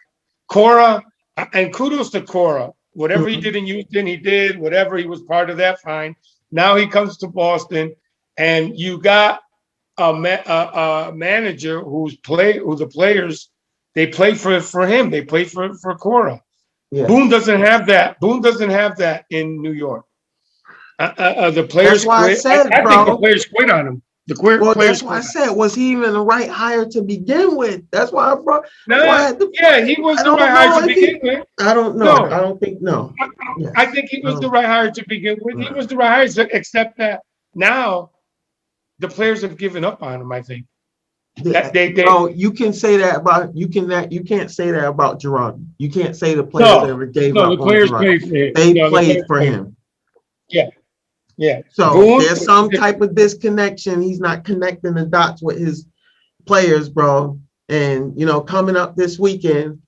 and kudos to Cora. Whatever he did in Houston, he did. Whatever he was part of that, fine. Now he comes to Boston, and you got a manager who the players they play for him. They play for Cora. Yeah. Boone doesn't have that. Boone doesn't have that in New York. The players quit. I think the players quit on him. That's why I said, was he even the right hire to begin with? That's why I brought. He was the right hire to begin with. I don't know. I don't think I think he was the right hire to begin with. He was the right hire, except that now the players have given up on him. I think. You can say that about you can't say that about Gerard. You can't say the players ever gave up. The players played for him. They played for him. Yeah. So there's some type of disconnection. He's not connecting the dots with his players, bro. And coming up this weekend,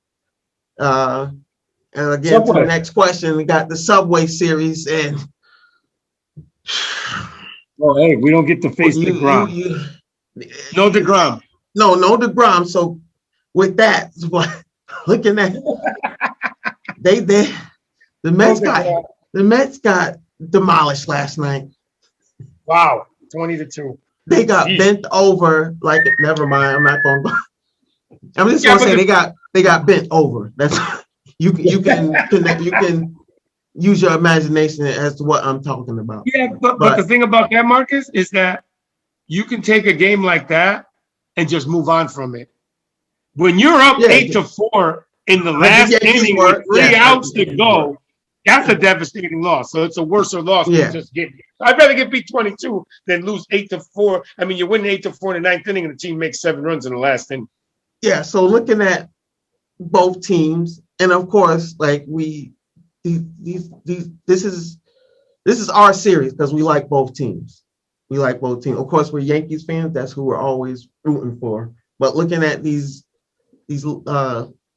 and again to the next question, we got the Subway Series, and hey, we don't get to face DeGrom. No DeGrom. No DeGrom. So with that, looking at the Mets got demolished last night. Wow, 20-2. They got bent over. Never mind. I'm not going to. I'm just going to say they got bent over. That's you can use your imagination as to what I'm talking about. Yeah, but the thing about that, Marcus, is that you can take a game like that and just move on from it. When you're up 8-4 in the last inning with 3 outs to go, that's a devastating loss. So it's a worse loss than just getting. I'd rather get beat 22 than lose 8-4. I mean, you're winning 8-4 in the 9th inning, and the team makes 7 runs in the last inning. Yeah. So looking at both teams, and of course, this is our series because we like both teams. We like both teams. Of course, we're Yankees fans. That's who we're always rooting for. But looking at these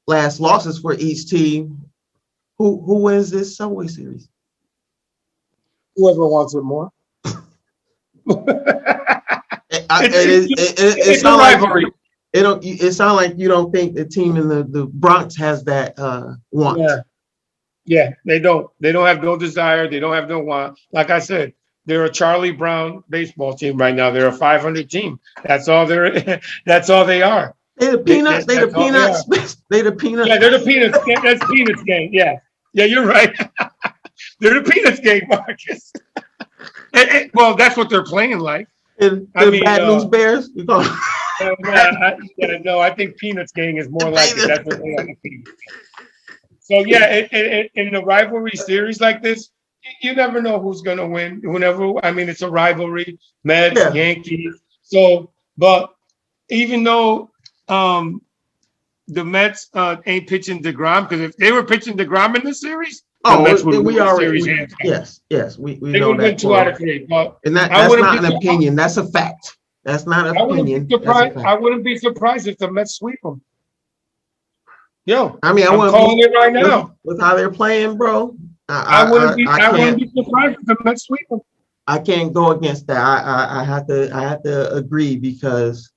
last losses for each team, who wins this Subway Series? Whoever wants it more. It's a rivalry. It sounds like you don't think the team in the Bronx has that want. Yeah, they don't. They don't have no desire. They don't have no want. Like I said, they're a Charlie Brown baseball team right now. They're a 500 team. That's all they're. That's all they are. They the Peanuts. They the Peanuts. They the Peanuts. Yeah, they're the Peanuts. That's Peanuts game. Yeah, you're right. They're the Peanuts game, Marcus. Well, that's what they're playing like. And the Bad News Bears. No, I think Peanuts game is more like it. That's what they like. So in the rivalry series like this, you never know who's gonna win. It's a rivalry, Mets, Yankees. So, but even though the Mets ain't pitching DeGrom, because if they were pitching DeGrom in this series, the Mets would win the series hands down. Yes, we they know would win that. 2 out of 3. But and that's not an opinion. That's a fact. That's not an opinion. I wouldn't be surprised if the Mets sweep them. I mean, I'm calling it right now. With how they're playing, bro. I wouldn't be surprised if the Mets sweep them. I can't go against that. I have to agree because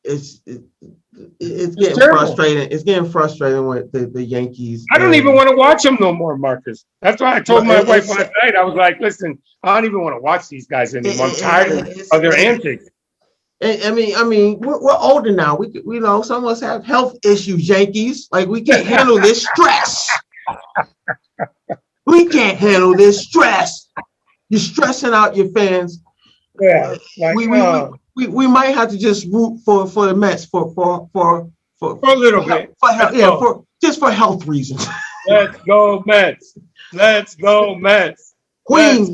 it's getting frustrating. It's getting frustrating with the Yankees. I don't even want to watch them no more, Marcus. That's why I told my wife last night. I was like, listen, I don't even want to watch these guys anymore. I'm tired of their antics. I mean, we're older now. We know some of us have health issues, Yankees. Like, we can't handle this stress. We can't handle this stress. You're stressing out your fans. Yeah, we might have to just root for the Mets for a little bit. For health reasons. Let's go Mets. Let's go Mets. Queens,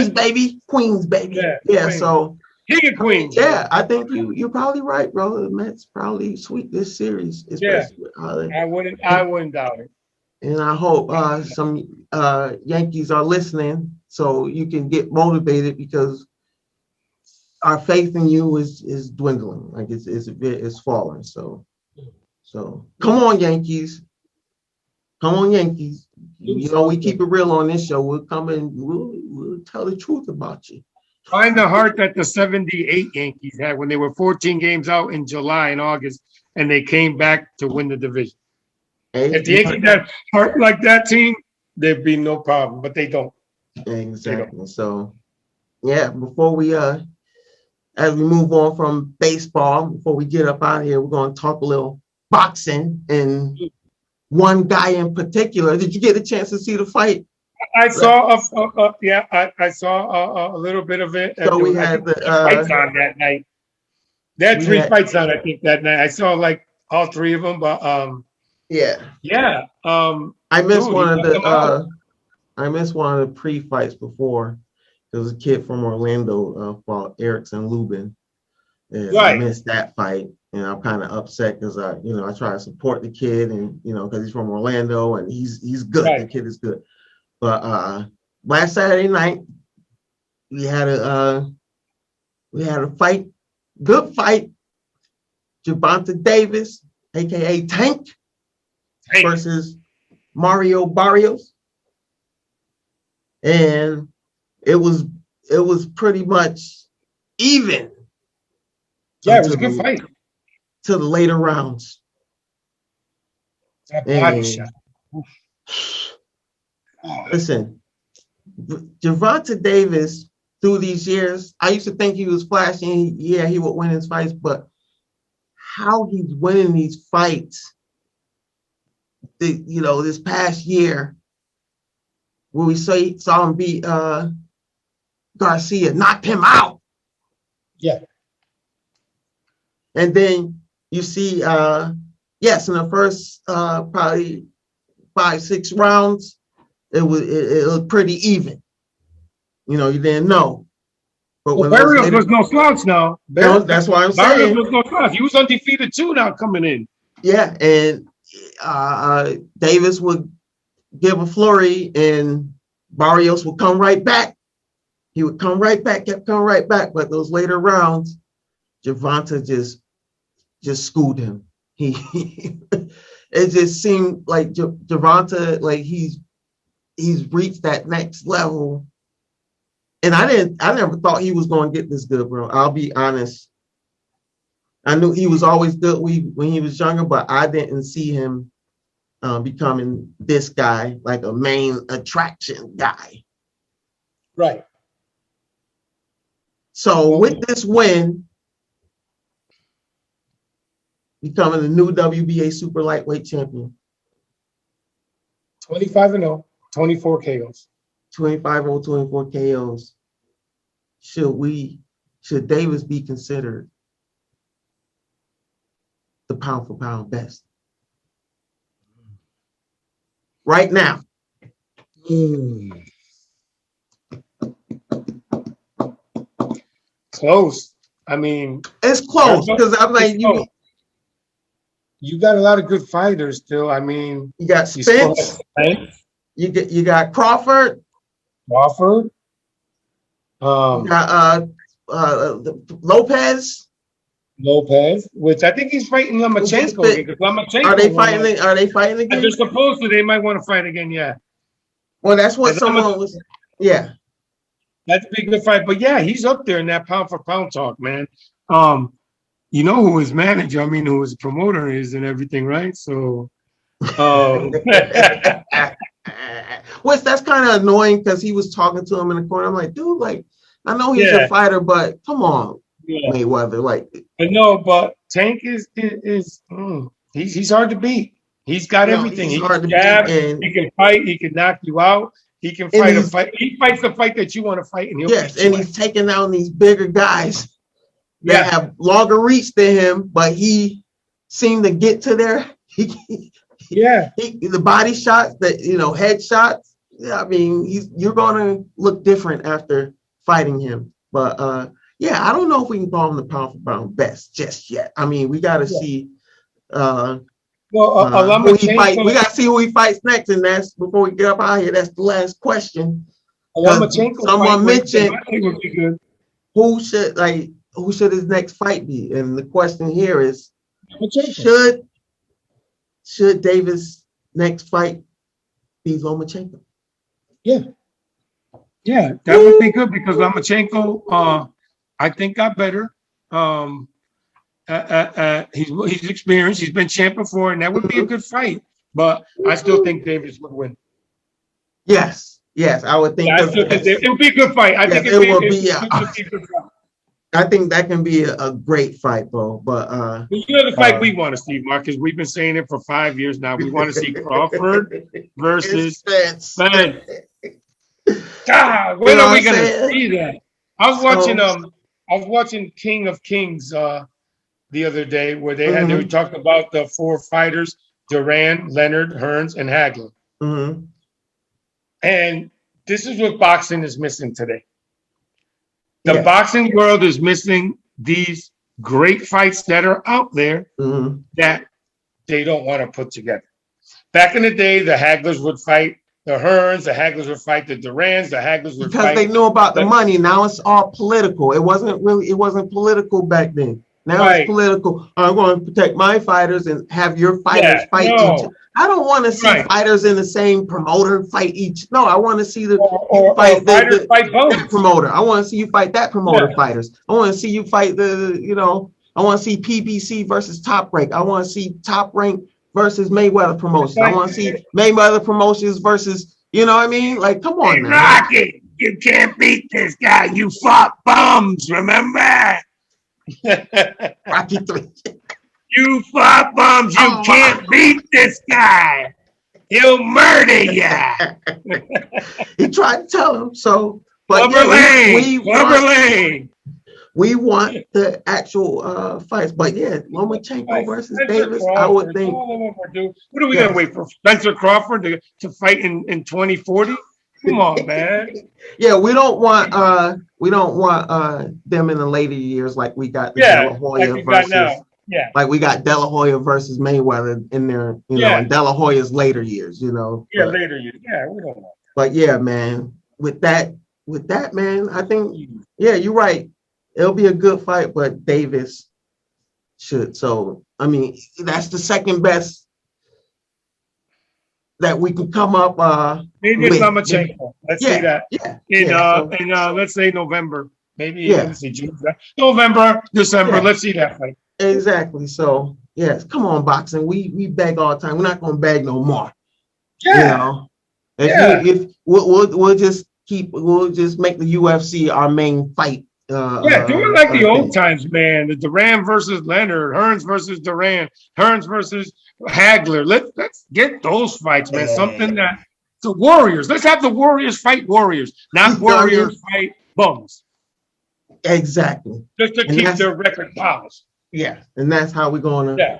baby. Queens, baby. Yeah. Queens. So. King of Queens. Yeah, I think you're probably right, bro. The Mets probably sweep this series. I wouldn't doubt it. And I hope some Yankees are listening so you can get motivated, because our faith in you is dwindling. Like it's falling. So come on, Yankees. Come on, Yankees. We keep it real on this show. We'll come and we'll tell the truth about you. Find the heart that the 78 Yankees had when they were 14 games out in July and August, and they came back to win the division. If the Yankees had heart like that team, there'd be no problem, but they don't. Exactly. So, before we as we move on from baseball, before we get up out of here, we're going to talk a little boxing, and one guy in particular. Did you get a chance to see the fight? I saw I saw a little bit of it. So we had the fights on that night. They had 3 fights on, I think, that night. I saw like all 3 of them, but I missed I missed one of the pre-fights before. There was a kid from Orlando fought Erickson Lubin, and I missed that fight, and I'm kind of upset because I try to support the kid, and because he's from Orlando and he's good. Right. The kid is good. But last Saturday night, we had a fight, good fight. Gervonta Davis, aka Tank, versus Mario Barrios. And it was pretty much even. Yeah, it was a good fight. To the later rounds. That body shot. Listen, Gervonta Davis, through these years, I used to think he was flashing. Yeah, he would win his fights, but how he's winning these fights, this past year, where we saw him beat Garcia, knocked him out. Yeah. And then you see, yes, in the first probably 5-6 rounds, it was pretty even. You didn't know. But when Barrios was no slouch now. That's why I'm saying. Barrios was no slouch. He was undefeated too now coming in. Yeah, and Davis would give a flurry, and Barrios would come right back. He would come right back, kept coming right back. But those later rounds, Gervonta just schooled him. It just seemed like Gervonta, like he's reached that next level. And I never thought he was going to get this good, bro. I'll be honest. I knew he was always good when he was younger, but I didn't see him becoming this guy, like a main attraction guy. Right. So with this win, becoming the new WBA super lightweight champion. 25-0, 24 KOs. 25-0, 24 KOs. Should Davis be considered the pound for pound best right now? Close. I mean, it's close because I'm like you got a lot of good fighters still. I mean, you got Spence, you got Crawford. You got Lopez, which I think he's fighting Lomachenko. Are they fighting? Are they fighting again? They're supposed to. They might want to fight again. Yeah. Well, that's what someone was. Yeah. That's a big good fight, but yeah, he's up there in that pound for pound talk, man. You know who his manager, who his promoter is and everything, right? So, which that's kind of annoying because he was talking to him in the corner. I'm like, dude, like, I know he's a fighter, but come on, Mayweather, like. I know, but Tank is he's hard to beat. He's got everything. He can jab, he can fight, he can knock you out. He can fight a fight. He fights the fight that you want to fight, and he's taking down these bigger guys that have longer reach than him, but he seemed to get to their the body shots, head shots. Yeah, you're gonna look different after fighting him. But I don't know if we can call him the pound for pound best just yet. We got to see. We got to see who he fights next, and that's before we get up out here. That's the last question. Someone mentioned who should his next fight be, and the question here is, should Davis' next fight be Lomachenko? Yeah, that would be good because Lomachenko, I think, got better. He's experienced. He's been champ before, and that would be a good fight. But I still think Davis would win. Yes, I would think. It would be a good fight. I think it would be a good fight. I think that can be a great fight, bro. But the fight we want to see, Marcus. We've been saying it for 5 years now. We want to see Crawford versus Spence. God, when are we going to see that? I was watching King of Kings the other day where they were talking about the 4 fighters: Duran, Leonard, Hearns, and Hagler. Mm-hmm. And this is what boxing is missing today. The boxing world is missing these great fights that are out there that they don't want to put together. Back in the day, the Haglers would fight the Hearns, the Haglers would fight the Durans, the Haglers would fight. Because they knew about the money. Now it's all political. It wasn't political back then. Now it's political. I'm going to protect my fighters and have your fighters fight each. I don't want to see fighters in the same promoter fight each. No, I want to see the that promoter. I want to see you fight that promoter fighters. I want to see you fight I want to see PBC versus Top Rank. I want to see Top Rank versus Mayweather Promotions. I want to see Mayweather Promotions versus, you know what I mean? Like, come on, man. Rocky, you can't beat this guy. You fought bums, remember? Rocky 3. You fought bums. You can't beat this guy. He'll murder you. He tried to tell him so. But Lane. We want the actual fights. But yeah, Lomachenko versus Davis, Crawford, I would think. What are we going to wait for? Spencer Crawford to fight in 2040? Come on, man. Yeah, we don't want them in the later years like we got the De La Hoya versus like we got De La Hoya versus Mayweather in their, in De La Hoya's later years, later years. Yeah, we don't want that. But yeah, man, with that, man, I think you're right. It'll be a good fight, but Davis should. So I mean, that's the second best that we can come up. Maybe it's Lomachenko. Let's say that. In let's say November. Maybe let's see June, November, December. Let's see that fight. Exactly. So yes, come on, boxing. We beg all the time. We're not gonna beg no more. If we'll just make the UFC our main fight. Do it like the old times, man. The Duran versus Leonard, Hearns versus Duran, Hearns versus Hagler. Let's get those fights, man. Something that the Warriors. Let's have the Warriors fight Warriors, not Warriors fight bums. Exactly. Just to keep their record polished. Yeah, and that's how we're gonna. Yeah.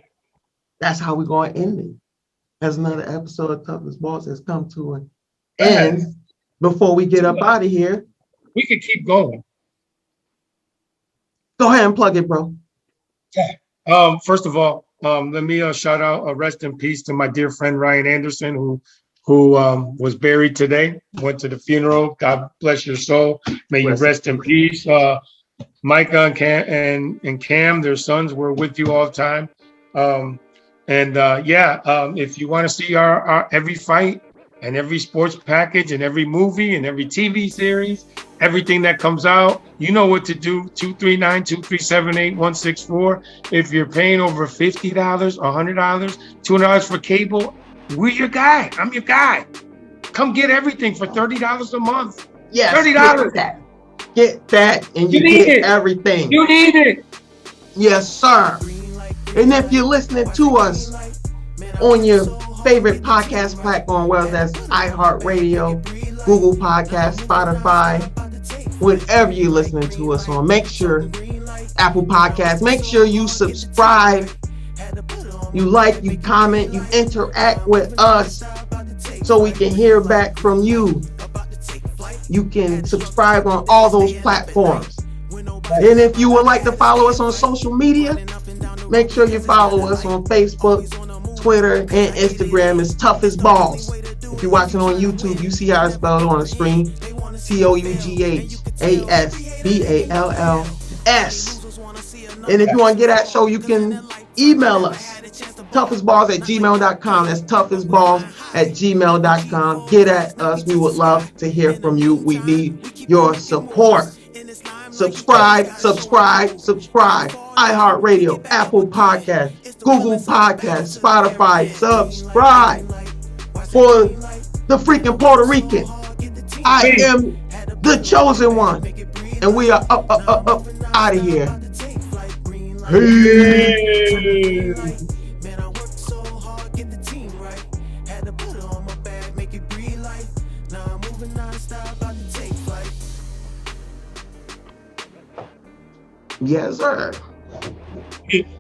That's how we're gonna end it. As another episode of Toughest Balls has come to an end. Before we get up out of here, we could keep going. Go ahead and plug it, bro. First of all, let me shout out, rest in peace to my dear friend Ryan Anderson, who was buried today. Went to the funeral. God bless your soul. May you rest in peace. Micah and Cam, their sons, were with you all the time. If you want to see our every fight and every sports package and every movie and every TV series, everything that comes out, you know what to do. 239-237-8164. If you're paying over $50, $100, $200 for cable, we're your guy. I'm your guy. Come get everything for $30 a month. Yes, $30. Get that, and you get everything. You need it. Yes, sir. And if you're listening to us on your favorite podcast platform, whether that's iHeartRadio, Google Podcasts, Spotify, whatever you're listening to us on, make sure, Apple Podcasts, make sure you subscribe, you like, you comment, you interact with us so we can hear back from you. You can subscribe on all those platforms. And if you would like to follow us on social media, make sure you follow us on Facebook, Twitter, and Instagram. It's Toughest Balls. If you're watching on YouTube, you see how it's spelled on the screen. TOUGHASBALLS. And if you want to get that show, you can email us. toughestballs@gmail.com. That's toughestballs@gmail.com. Get at us. We would love to hear from you. We need your support. Subscribe. iHeartRadio, Apple Podcasts, Google Podcasts, Spotify. Subscribe for the freaking Puerto Rican. I am the chosen one. And we are up out of here. Hey. Yes, sir.